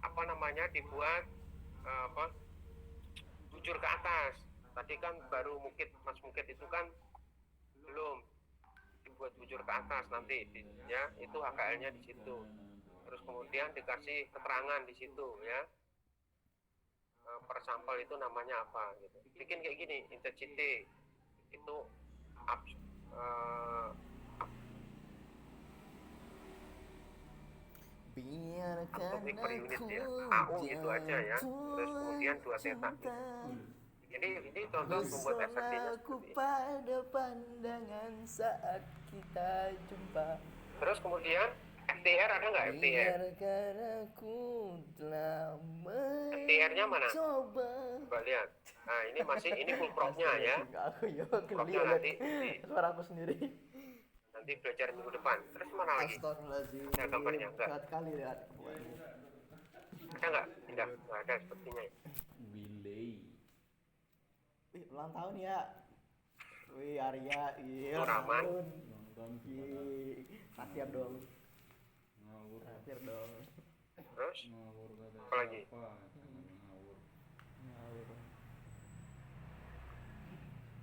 S1: apa namanya? Dibuat apa? Bujur ke atas. Tadi kan baru Mas Mukit itu kan belum dibuat bujur ke atas nanti ya, itu HKL-nya di situ. Terus kemudian dikasih keterangan di situ ya. Per sampel itu namanya apa gitu. Bikin kayak gini, intensity itu
S5: Biarkan
S1: per unit
S5: aku
S1: ya, AU gitu aja ya. Terus kemudian 2 theta. Ini contoh membuat SRT-nya
S5: aku
S1: seperti ini.
S5: pada pandangan saat kita jumpa.
S1: Terus kemudian FTR ada nggak FTR?
S5: Biarkan aku telah
S1: FTR-nya mana?
S5: mencoba.
S1: Coba lihat. Nah, ini full prop-nya ya.
S5: Aku ya
S1: Prop-nya
S5: geli
S1: nanti
S5: suara aku sendiri.
S1: nanti belajar minggu depan. Terus mana lagi?
S5: Astagfirullahaladzim.
S1: Ada gambarnya enggak?
S5: Berat kali lihat.
S1: Ada nggak? Tidak, nggak ada sepertinya.
S2: Billy.
S5: Wih, ulang tahun ya. Wih, Arya. Iya.
S1: Itu Rahman.
S2: Nonton
S5: Ih, Akhir dong.
S2: ngawur
S5: Akhir dong.
S1: Terus
S2: ngawur kata
S1: apa lagi?
S2: ngawur.
S5: Ngawur.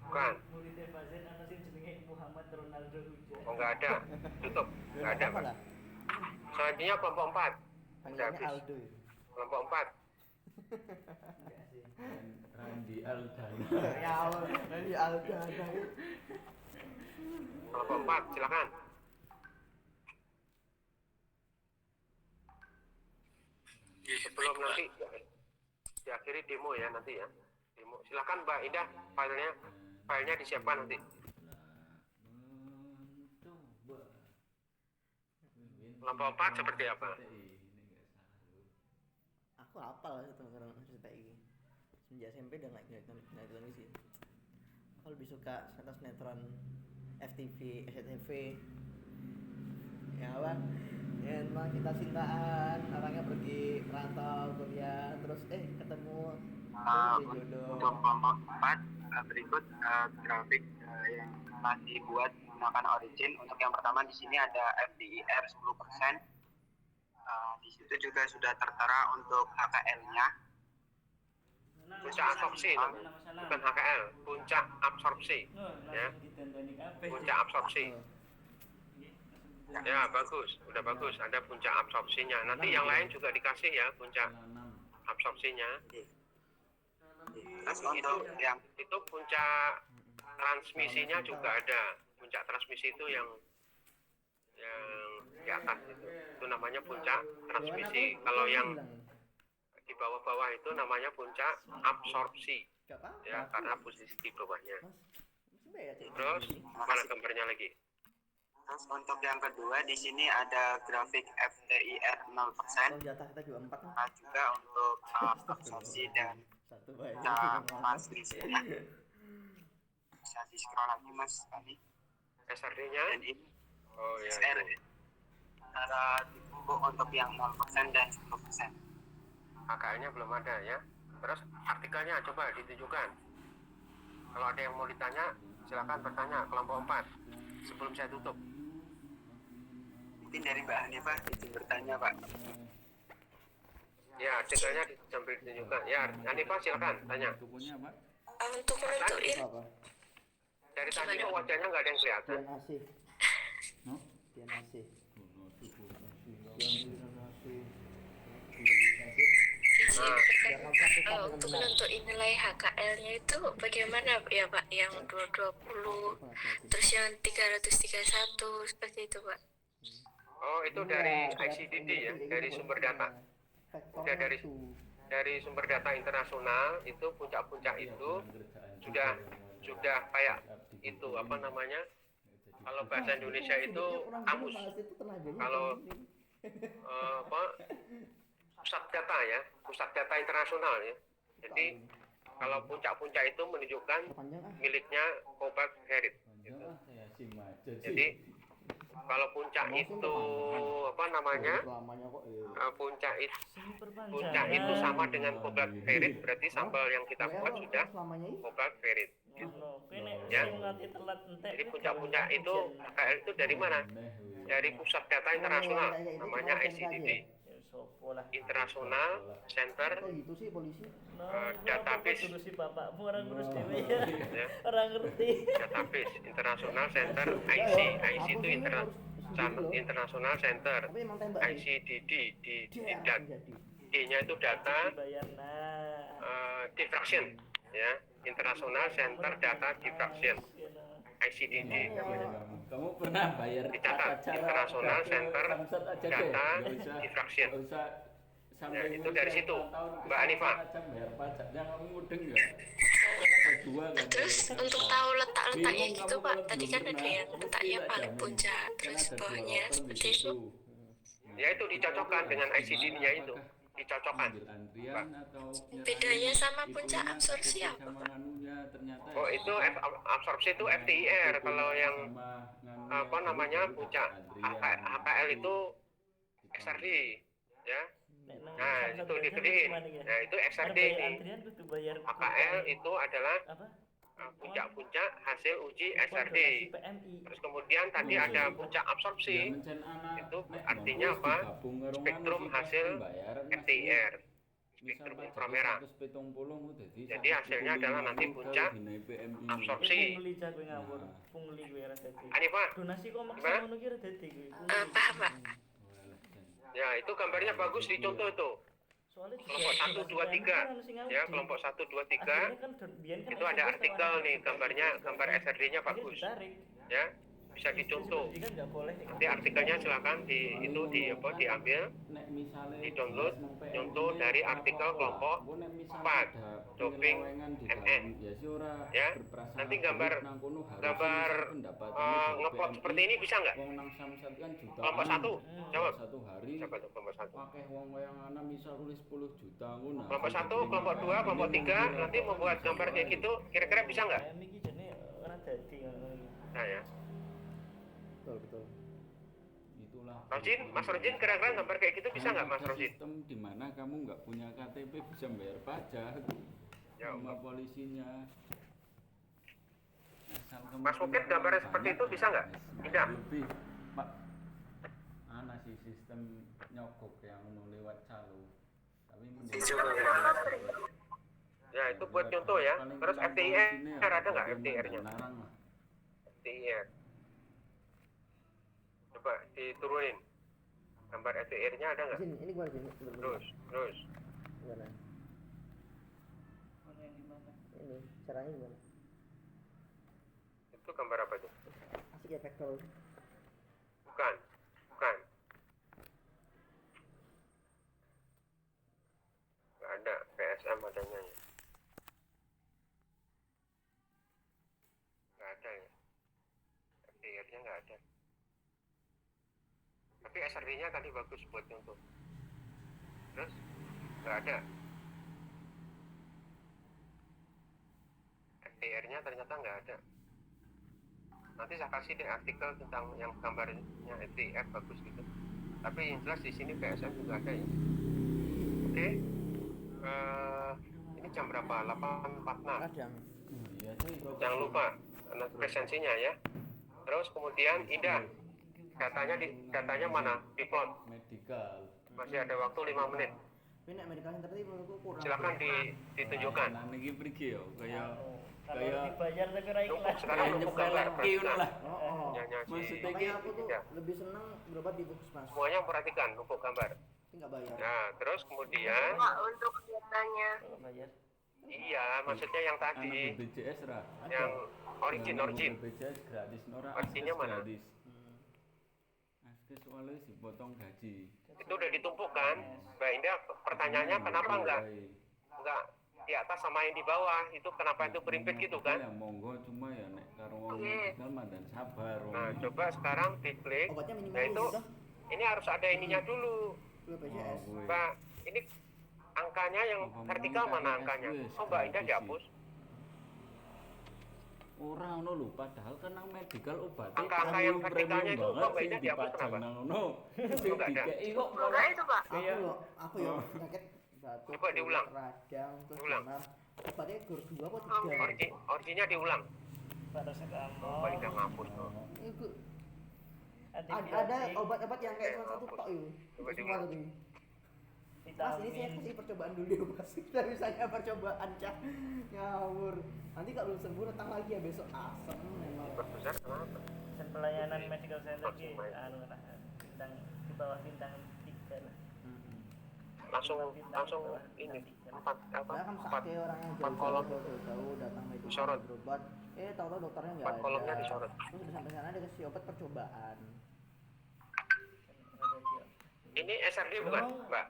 S1: Bukan.
S5: Muridnya Fazen ana sing jenenge Muhammad Ronaldo Hujan.
S1: Oh, nggak ada. Tutup. Nggak ada, Pak.
S5: lah.
S1: Selanjutnya kelompok 4. Udah
S5: Panggilannya
S1: habis.
S5: Aldo.
S1: Kelompok 4.
S2: Randy Aldana.
S5: Ya Allah, dari Aldo ada.
S1: Kelompok 4, silakan. Sebelum nanti diakhiri demo ya nanti ya. Demo. Silakan Mbak Indah, filenya disiapkan nanti. Kelompok 4 seperti apa?
S5: Aku hafal lah itu orang cerita ini. Semenjak SMP udah naik sih. Aku lebih suka sinetron FTV, SCTV. Ya apa? Ya emang cinta-cintaan, orangnya pergi merantau kuliah, terus ketemu terus jadi jodoh.
S7: Untuk kelompok 4 berikut grafik yang telah dibuat menggunakan Origin. Untuk yang pertama di sini ada FDIR 10%. Di situ juga sudah tertera untuk HKL-nya.
S1: Puncak absorpsi namanya. Bukan HKL, puncak absorpsi. Ya. Puncak absorpsi. Ya, bagus. Udah bagus, ada puncak absorpsinya. Nanti yang lain juga dikasih ya puncak absorpsinya.
S7: Terus untuk yang
S1: Itu puncak transmisinya juga ada. Puncak transmisi itu yang di atas itu namanya puncak transmisi. Kalau yang di bawah-bawah itu namanya puncak absorpsi ya, karena posisi di bawahnya. Terus mana gambarnya lagi?
S7: Terus untuk yang kedua di sini ada grafik FTIR 0%.
S5: Jatah kita juga 4
S7: Juga untuk absorpsi dan
S5: satu baik.
S7: transmisinya. Bisa di scroll lagi mas tadi.
S1: SRD-nya?
S7: Dan ini
S1: Oh ya.
S7: SR antara ditumpuk untuk yang 0% dan 10%.
S1: HKL-nya belum ada ya. Terus artikelnya coba ditunjukkan. Kalau ada yang mau ditanya, silakan bertanya kelompok 4 sebelum saya tutup.
S7: Mungkin dari Mbak Hanifah izin bertanya Pak.
S1: Ya, artikelnya sambil ditunjukkan. Ya, Hanifah silakan tanya.
S2: Bukunya apa?
S3: untuk menentuin
S5: Apa?
S1: Dari tadi kok wajahnya nggak ada yang kelihatan.
S5: Tian AC.
S2: Hah?
S5: Tian AC.
S3: untuk menentuin nilai HKL-nya itu bagaimana ya Pak? Yang 220, terus yang 331 seperti itu Pak.
S1: Oh, itu dari ICDD ya, dari sumber data. Udah dari sumber data internasional itu puncak-puncak itu sudah kayak itu apa namanya? Kalau bahasa Indonesia itu kamus. Kalau apa pusat data ya, pusat data internasional ya. Jadi kalau puncak-puncak itu menunjukkan miliknya Cobalt Herit. Gitu. Jadi kalau puncak itu apa namanya? Puncak itu sama dengan Cobalt Herit, berarti sampel yang kita buat sudah Cobalt Herit. Gitu. Ya. Jadi puncak-puncak itu HKL itu dari mana? Dari pusat data internasional, namanya ICDD, International Center Database. Ya. Database International Center IC itu International Center ICDD di D-nya itu data diffraction ya, International Center Data Diffraction ICDD namanya.
S2: Kamu pernah bayar
S1: Dicatat International Center Data Diffraction. Ya, itu dari situ, Mbak Anifa.
S3: Terus untuk tahu letak-letaknya gitu Pak, tadi kan ada yang letaknya paling puncak, terus bawahnya seperti itu.
S1: Ya itu dicocokkan dengan ICD-nya itu, dicocokkan. Mbak.
S3: Bedanya sama puncak absorpsi apa Pak?
S1: Oh itu absorpsi itu FTIR, kalau yang apa namanya puncak HKL itu XRD ya. Nah itu digedein, nah itu XRD nih. HKL itu adalah puncak-puncak hasil uji SRD. Terus kemudian tadi ada puncak absorpsi, itu artinya apa? Spektrum hasil FTIR, spektrum inframerah. Jadi hasilnya adalah nanti puncak absorpsi. Anifa, gimana?
S3: Paham Pak?
S1: Ya itu gambarnya bagus, dicontoh itu. Kelompok 1, 2, 3 ya, kelompok 1, 2, 3 itu ada artikel nih, gambar SRD-nya bagus ya, bisa dicontoh. Nanti artikelnya silakan diambil, di-download, contoh dari artikel kelompok 4 doping MN ya. Nanti gambar ngeplot seperti ini bisa nggak? Kelompok 1 jawab. Siapa tuh kelompok 1? Kelompok 1, kelompok 2, kelompok 3 nanti membuat gambar kayak gitu, kira-kira bisa nggak? Nah ya.
S5: Betul.
S1: Mas Rojin, kira-kira gambar kayak gitu bisa nggak Mas Rojin?
S2: Sistem di mana kamu nggak punya KTP bisa bayar pajak
S1: Ya,
S2: sama polisinya.
S1: Mas Mukit gambar seperti itu bisa nggak? Tidak.
S2: Lebih, Pak. Ana sih sistem nyogok yang lewat calo. Tapi
S1: Ya itu buat contoh ya. Terus FTIR ada nggak FTIR-nya? FTIR. Coba diturunin. Gambar FTIR-nya ada nggak?
S5: Ini gimana sih?
S1: Terus.
S5: Gimana? Ini caranya gimana?
S1: Itu gambar apa itu?
S5: Asik ya vektor.
S1: Bukan. Nggak ada, PSM adanya ya. Nggak ada ya. FTIR-nya nggak ada. Tapi SRD-nya tadi bagus buat contoh. Terus nggak ada. FTIR-nya ternyata nggak ada. Nanti saya kasih deh artikel tentang yang gambarnya FTIR bagus gitu. Tapi yang jelas di sini PSM juga ada ya. Oke. Ini jam berapa? 8.46.
S5: Kadang.
S1: Jangan lupa presensinya ya. Terus kemudian Indah, datanya mana? Diplot.
S2: medical.
S1: Masih ada waktu 5 menit.
S5: Tapi nek medical center tadi menurutku kurang.
S1: Silakan ditunjukkan.
S2: Nah, niki priki yo kayak
S9: Kalau
S2: kayak
S9: dibayar tapi ora
S1: Numpuk
S9: ikhlas.
S1: sekarang
S2: kayak
S1: numpuk gambar
S2: nyepelin
S1: perhatikan.
S2: lah.
S5: Oh.
S1: Punyanya si
S2: Maksudnya
S5: Makanya aku tuh
S1: Ida.
S5: lebih seneng berobat di puskesmas.
S1: Semuanya perhatikan numpuk gambar.
S5: Tapi nggak bayar.
S1: Nah, terus kemudian
S3: Pak, untuk datanya.
S9: Kalau bayar.
S1: iya, maksudnya yang
S2: Anak
S1: tadi
S2: BPJS ra.
S1: yang origin.
S2: BPJS gratis nora
S1: Originnya
S2: akses
S1: mana?
S2: gratis. Akses soalnya sih potong gaji.
S1: Itu udah ditumpuk kan? Mbak Indah, pertanyaannya kenapa enggak di atas sama yang di bawah? Itu kenapa itu berimpit gitu kan?
S2: Ya monggo cuma ya nek karo wong medical mah dan sabar.
S1: Nah, coba sekarang diklik.
S5: Obatnya
S1: Nah,
S5: minimal
S1: itu
S5: gitu.
S1: ini harus ada ininya dulu.
S5: BPJS.
S1: Mbak, ini angkanya yang vertikal mana angkanya? Oh, Mbak Indah dihapus.
S2: Ora ono lho, padahal kan nang medical obatnya
S1: Angka-angka yang vertikalnya itu kok beda dihapus kenapa?
S2: ngono.
S1: Itu nggak ada.
S2: Dikei kok
S3: Enggak itu, Pak.
S5: Aku ya sakit batuk.
S1: Coba diulang.
S5: Radang terus
S1: Diulang.
S5: demam. Obatnya gur 2 apa 3?
S1: Originnya diulang.
S9: Paracetamol.
S1: Mbak Indah ngapus tuh.
S5: Itu ada
S9: Antibiotik.
S5: obat-obat yang kayak salah satu tok itu.
S1: Coba
S5: Semua
S1: diulang.
S5: tadi. Mas ini saya kasih percobaan dulu mas. Kita misalnya percobaan cah ngawur. Nanti kalau sembuh datang lagi ya besok asem memang.
S1: Diperbesar kenapa?
S9: Dan pelayanan medical center ki anu lah bintang di bawah bintang 3 lah.
S1: Langsung ini empat apa?
S5: Saya kan
S1: Empat
S5: sakit orang yang
S1: empat kolom.
S5: jauh datang medical
S1: Disorot.
S5: berobat. Tahu-tahu dokternya nggak
S1: Empat
S5: ada.
S1: kolomnya disorot.
S5: Terus udah sampai sana dikasih obat percobaan.
S1: Ini SRD bukan, Mbak?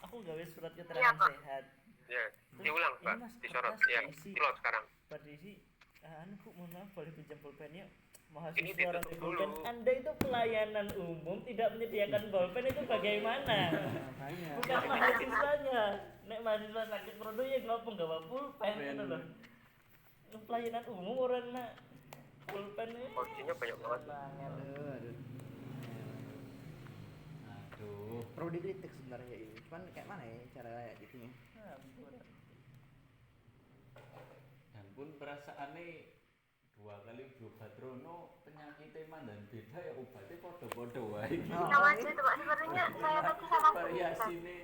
S9: Aku gawe surat
S3: Iya,
S9: keterangan
S3: Pak.
S9: sehat.
S1: Ya, diulang,
S9: Ini
S1: Mbak.
S9: Mas,
S1: Disorot.
S9: kertas
S1: Ya,
S9: diisi.
S1: pilot sekarang.
S9: Pada isi anu Bu, mohon maaf boleh pinjam pulpennya.
S1: Ini
S9: Mahasiswa orang
S1: ditutup
S9: pulpen.
S1: dulu.
S9: Anda itu pelayanan umum tidak menyediakan pulpen itu bagaimana?
S5: Makanya.
S9: Bukan mahasiswanya. Nek mahasiswa sakit perut ya ngopo gawa pulpen itu loh. Pelayanan umum orang nak pulpen ini.
S1: Originnya banyak banget.
S5: Aduh.
S2: Aduh.
S5: Perlu dikritik sebenarnya ini. Cuman kayak mana ya cara kayak gitunya?
S2: Dan pun perasaannya 2 kali berobat rono penyakitnya mandan beda ya obatnya podo-podo wae.
S3: Sama aja itu, Pak. Sebenarnya saya tadi sama
S2: Variasi ini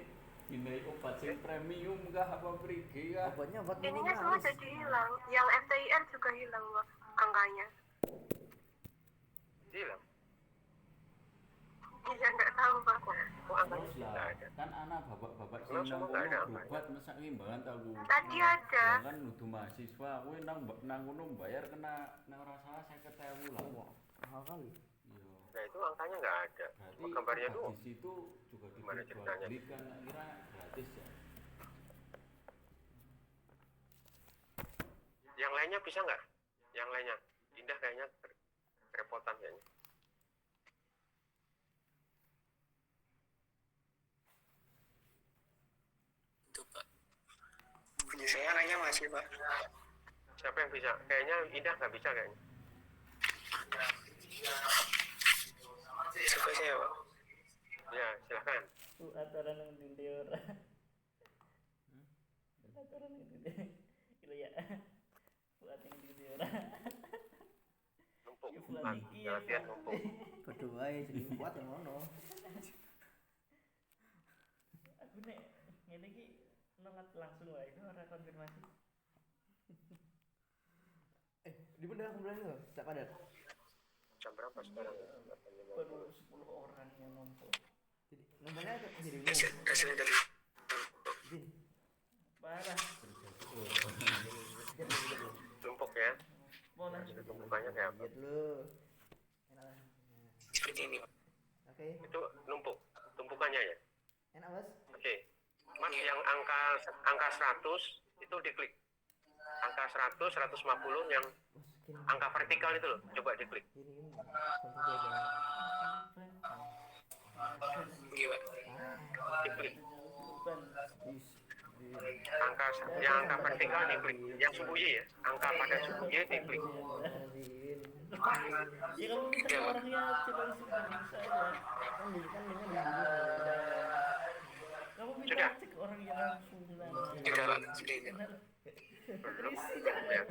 S2: dinai obat sing premium kah apa prigi kah?
S5: Obatnya obat
S3: ininya semua
S5: minimalis.
S3: jadi hilang. Yang FTIR juga hilang, Pak, angkanya.
S1: Hilang.
S3: Iya, nggak tahu, Pak.
S1: Kok angkanya
S2: Terus
S1: nggak
S2: lah,
S1: ada?
S2: kan anak bapak-bapak sing
S1: Kenapa
S2: nang
S1: semua nggak ada
S2: kono
S1: apa?
S2: berobat mesak imbangan tahu.
S3: Tadi ada.
S2: Kan nudu mahasiswa kuwi nang kono bayar kena nek ora salah 50.000 lah.
S5: Wah, mahal kali.
S2: Iya.
S1: Nah, itu angkanya nggak ada.
S2: Berarti
S1: Kok gambarnya
S2: obat
S1: doang.
S2: di situ juga
S1: Gimana ceritanya?
S2: dibelikan kira gratis ya.
S1: Yang lainnya bisa nggak? Yang lainnya. Indah kayaknya kerepotan kayaknya.
S7: Itu Pak. Punya saya kayaknya masih Pak.
S1: Siapa yang bisa? Kayaknya Indah nggak bisa kayaknya.
S7: Coba saya Pak.
S1: Ya, silakan.
S9: Aturan yang dindi ora. Aturan yang dindi. Gitu ya. Buat yang dindi ora.
S1: Numpuk.
S9: Ya, bulan
S1: Nah,
S9: iki,
S1: latihan
S9: Pak.
S1: numpuk.
S5: Berdoa ya jadi kuat yang ngono.
S9: Aku nek ngene iki nolak langsung wae itu ora konfirmasi.
S5: Di bener kemudian itu tak padat.
S1: Jam berapa sekarang?
S9: Baru 10 orang yang numpuk.
S5: Jadi nomornya jadi
S7: Hasilnya tadi.
S5: Din.
S9: Parah.
S1: Numpuk ya.
S9: Pola.
S1: Sudah tumpukannya kayak apa?
S5: Lihat lu. Enak.
S7: Seperti ini Pak.
S5: Oke.
S1: Itu numpuk. Tumpukannya ya.
S5: Enak Mas.
S1: Oke. Mas yang angka 100 itu diklik. Angka 100, 150 yang
S5: Mas
S1: angka vertikal itu loh. Coba diklik.
S5: gini. Contoh aja.
S7: Iya Pak.
S1: Diklik.
S5: Is.
S1: Angka yang angka vertikal diklik. Yang sembunyi ya. Angka pada sembunyi diklik.
S9: Ya kamu minta orangnya coba sudah bisa ya.
S5: Kan di kan dengan di
S9: Kamu minta
S1: Sudah.
S9: cek orang yang langsung bilang.
S7: Sudah Pak. Sudah itu.
S1: Belum. Ya.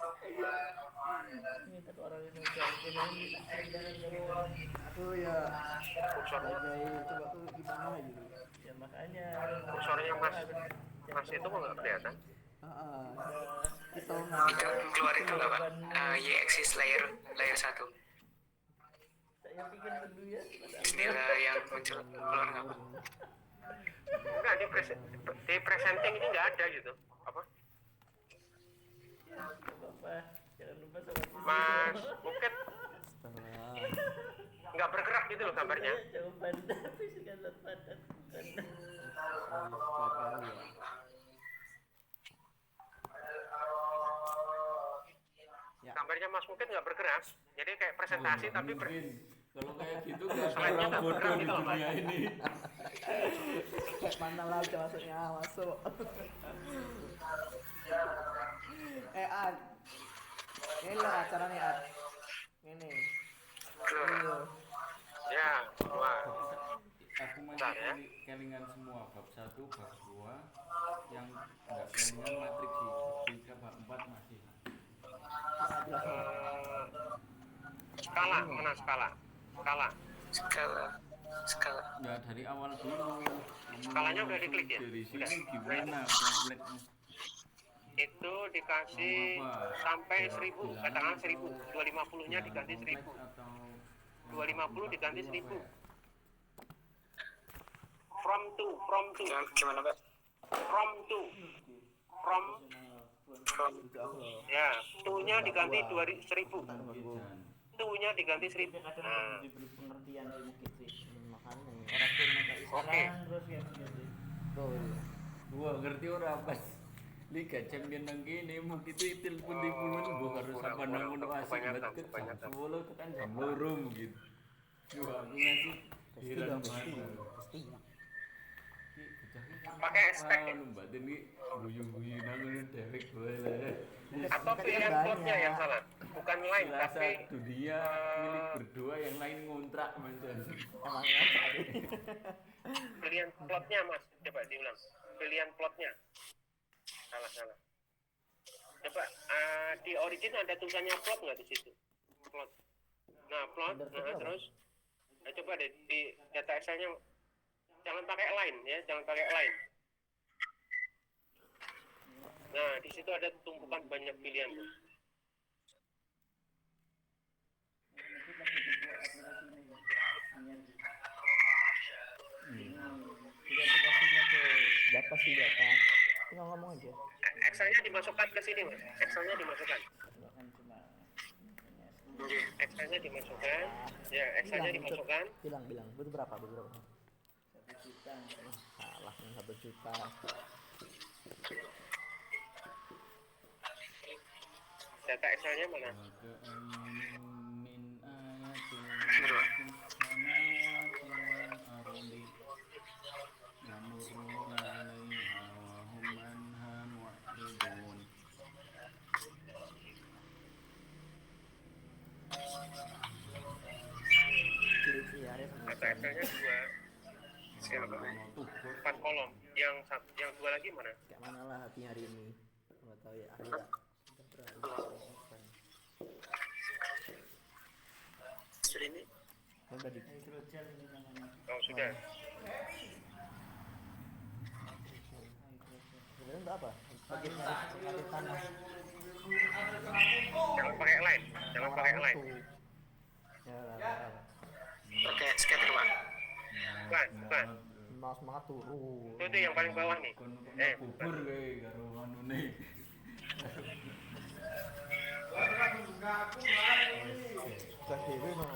S9: Ini tak orang yang ini jangan jangan.
S5: Aku ya
S1: kursornya
S5: sebagai coba tuh gimana gitu.
S9: Ya makanya
S1: kursornya mas itu kok nggak kelihatan.
S5: Kita
S7: Itu keluar itu nggak pak? Y-axis layer 1.
S9: saya pikir dulu ya.
S7: Jendela yang muncul keluar nggak pak?
S1: Enggak, di presenting ini nggak ada gitu. Apa?
S9: Apa? Jangan lupa sobat.
S1: Mas Bukit nggak bergerak gitu loh gambarnya.
S9: Jawaban tapi segala padat bukan.
S1: Gambarnya Mas Bukit nggak bergerak. Jadi kayak presentasi
S2: Oh,
S1: tapi
S2: mungkin. Kalau kayak gitu nggak ada
S1: Slide-nya
S2: orang
S1: nggak
S2: bodoh
S1: bergerak
S2: di
S1: gitu loh,
S2: dunia ini.
S5: kayak mana lah bisa masuknya masuk. Ad. Ini lah acaranya Ad. Ini. Iya.
S1: ya, wah.
S2: Aku masih
S1: Bentar, ya.
S2: kelingan semua bab 1, bab 2 yang nggak kelingan matriks sih. Bab 3, bab 4 masih.
S1: Skala mana skala?
S7: Skala.
S2: Nggak dari awal dulu.
S1: Skalanya udah diklik ya?
S2: Dari sini
S1: Udah.
S2: gimana kompleknya?
S1: Itu dikasih sampai 1000, katakan 1000, 250 nya diganti 1000, 250 diganti 1000. From to
S7: Gimana pak?
S1: from ya, to-nya diganti 1000, to-nya diganti 1000. Nah,
S9: Diberi pengertian ilmu kita.
S5: Makanya.
S9: Orang firman tak
S1: Oke.
S9: terus ya gitu.
S5: Tuh.
S2: Gua ngerti ora pas Liga Champion nang kene mungkin itu telepon di pulun gua harus apa nang ngono asik banget ke jam 10 tekan jam 2 gitu. Gua aku ngasih heran banget.
S1: Pakai spek ya?
S2: Mbak Deni guyu-guyu nang ngono dewek gue lah.
S1: Atau pilihan plotnya yang salah, bukan line
S2: Rasa
S1: tapi
S2: dunia milik berdua yang lain ngontrak macam.
S5: Emangnya tadi.
S1: pilihan plotnya Mas, coba diulang. Pilihan plotnya. Salah. Coba di origin ada tulisannya plot nggak di situ? Plot. Nah plot, nah, terus. Nah, coba deh di data Excel-nya jangan pakai line ya, jangan pakai line. Nah di situ ada tumpukan banyak pilihan tuh.
S5: Tidak dikasihnya ke data sih data. Tinggal ngomong aja.
S1: Excel-nya dimasukkan ke sini Mas. Excel-nya dimasukkan. Excel-nya dimasukkan. Ya, Excel-nya dimasukkan.
S5: Bilang. Butuh berapa? 1 juta. Salah, 1 juta.
S1: Data Excel-nya mana?
S2: Min ayatin
S1: Data Excel-nya 4 kolom. Yang 2 lagi mana?
S5: Kayak mana lah hati hari ini? Nggak tahu ya. Ada.
S7: Sudah ini.
S5: Udah di.
S1: Oh sudah.
S5: Sebenarnya untuk apa? Bagi nyari tanah.
S1: Jangan pakai line. Jangan pakai line.
S5: Ya lah.
S7: Oke, scatter pak.
S1: Bukan.
S5: Mau semangat turun.
S1: Itu yang paling bawah nih.
S2: kubur kayak karo anune.
S5: Gas dewe no.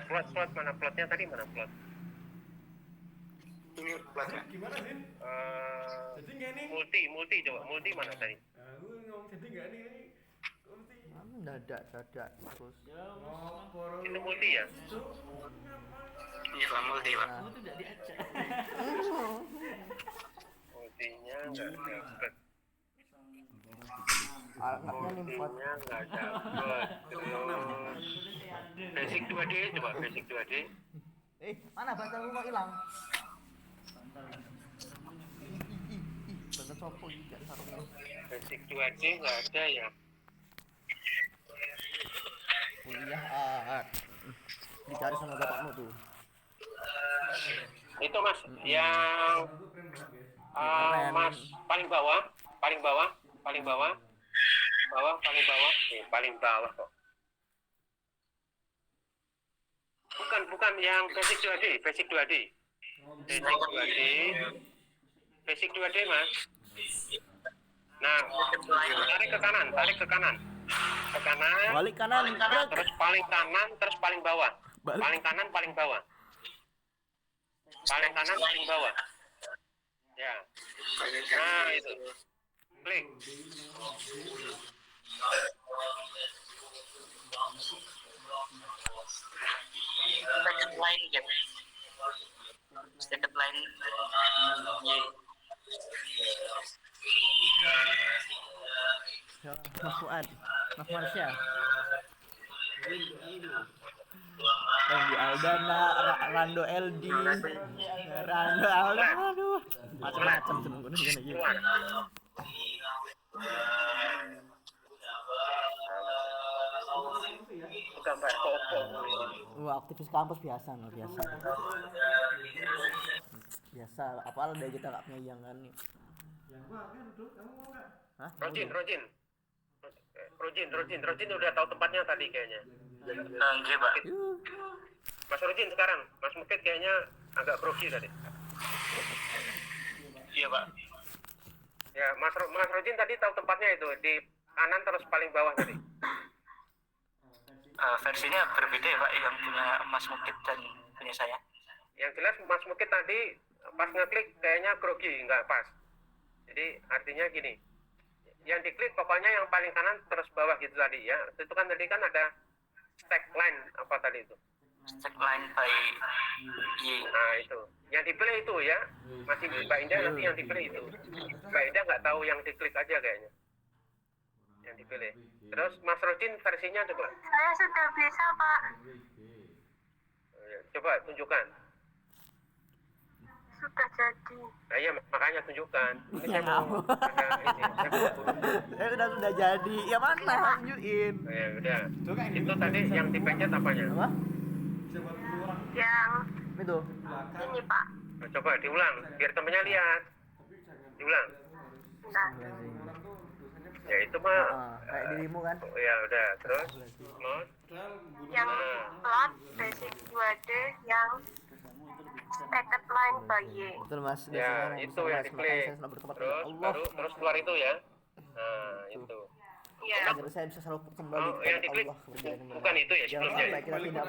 S1: Plot mana plotnya tadi mana plot?
S7: Ini plotnya.
S1: Multi coba. Multi mana tadi?
S5: Dadak terus.
S1: Itu multi ya?
S7: Ini lah multi pak.
S9: Kamu tuh tidak diajak.
S1: Multinya nggak dapet.
S5: Anaknya nimfat.
S1: Multinya nggak dapet. Basic 2D coba. Basic 2D.
S5: Mana baca lu kok hilang? sopo iki gak sarungnya.
S1: Basic 2D nggak ada ya.
S5: Kuliah art. Dicari sama bapakmu tuh.
S1: Itu mas yang mas paling bawah paling bawah paling bawah paling bawah kok. Bukan yang basic 2D basic 2D mas. Nah tarik ke kanan
S5: Balik kanan.
S1: terus paling kanan terus paling bawah
S5: Balik.
S1: paling kanan paling bawah ya. Nah itu klik.
S4: Second line game. Second line.
S5: Mas Fuad, Mas Marsha. Randy Aldana, Rando LD, Rando Aldana, aduh, macam-macam tuh nunggu gini.
S1: Gambar foto.
S5: Wah, aktivis kampus biasa. Biasa, apalagi deh kita nggak punya yang kan nih. Hah?
S1: Rojin udah tahu tempatnya tadi kayaknya.
S4: Enggak, Pak.
S1: Mas Rojin sekarang, Mas Mukit kayaknya agak grogi tadi.
S4: Iya, Pak.
S1: Ya, Mas Rojin tadi tahu tempatnya itu di kanan terus paling bawah tadi.
S4: Versinya berbeda ya, Pak, yang punya Mas Mukit dan punya saya.
S1: Yang jelas Mas Mukit tadi pas ngeklik kayaknya grogi, nggak pas. Jadi artinya gini, yang diklik pokoknya yang paling kanan terus bawah gitu tadi ya. Itu kan tadi kan ada stack line apa tadi itu?
S4: Stack line by Y.
S1: Nah itu, yang dipilih itu ya. Masih Mbak Indah nanti yang dipilih itu. Mbak Indah nggak tahu yang diklik aja kayaknya. Yang dipilih. Terus Mas Rodin versinya coba.
S3: Saya sudah bisa, Pak.
S1: Coba tunjukkan.
S3: Sudah jadi.
S1: Nah iya makanya tunjukkan. Ini
S5: Ya,
S1: saya mau ada ini. Saya mau buru-buru.
S5: Sudah jadi. Ya mana? Tunjukin.
S1: Ya udah. Itu tadi yang dipencet apanya?
S5: Apa?
S3: Yang
S5: Itu.
S3: ini, Pak.
S1: Nah, coba diulang biar temennya lihat. Diulang.
S3: Nah,
S1: Ya itu mah.
S5: Kayak dirimu kan?
S1: Ya udah. Terus close.
S3: yang plot basic 2D yang stacked line by Y.
S5: Betul Mas.
S1: Ya itu yang diklik. Terus keluar itu ya. Nah itu.
S3: Iya.
S5: Agar saya bisa selalu kembali
S1: Oh, yang
S5: kepada
S1: diklik
S5: Allah.
S1: bukan itu ya
S5: Jangan
S1: sebelumnya.
S5: sampai kita tidak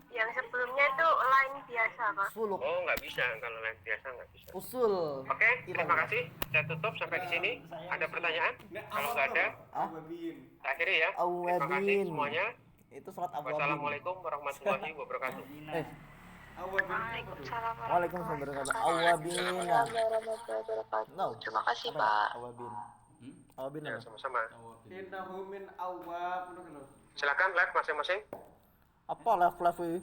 S3: Yang sebelumnya itu line biasa, Pak.
S5: suluk.
S1: Oh nggak bisa kalau lain biasa nggak bisa.
S5: Usul.
S1: Oke, terima kasih. Saya tutup sampai di sini. Ada pertanyaan? Kalau nggak ada,
S5: Ah?
S1: akhiri ya. Terima kasih
S5: Awabin.
S1: semuanya.
S5: Itu sholat awabin.
S1: Wassalamualaikum warahmatullahi wabarakatuh.
S3: Waalaikumsalam
S5: Waalaikumsalam warahmatullahi wabarakatuh. Awabin.
S3: warahmatullahi wabarakatuh.
S5: No.
S3: Terima kasih,
S5: Apa ya?
S3: Pak.
S5: Awabin. Awabin
S1: Ya
S5: apa?
S1: sama-sama.
S10: Innahumin awab.
S1: Silakan live masing-masing.
S5: Apa live ini?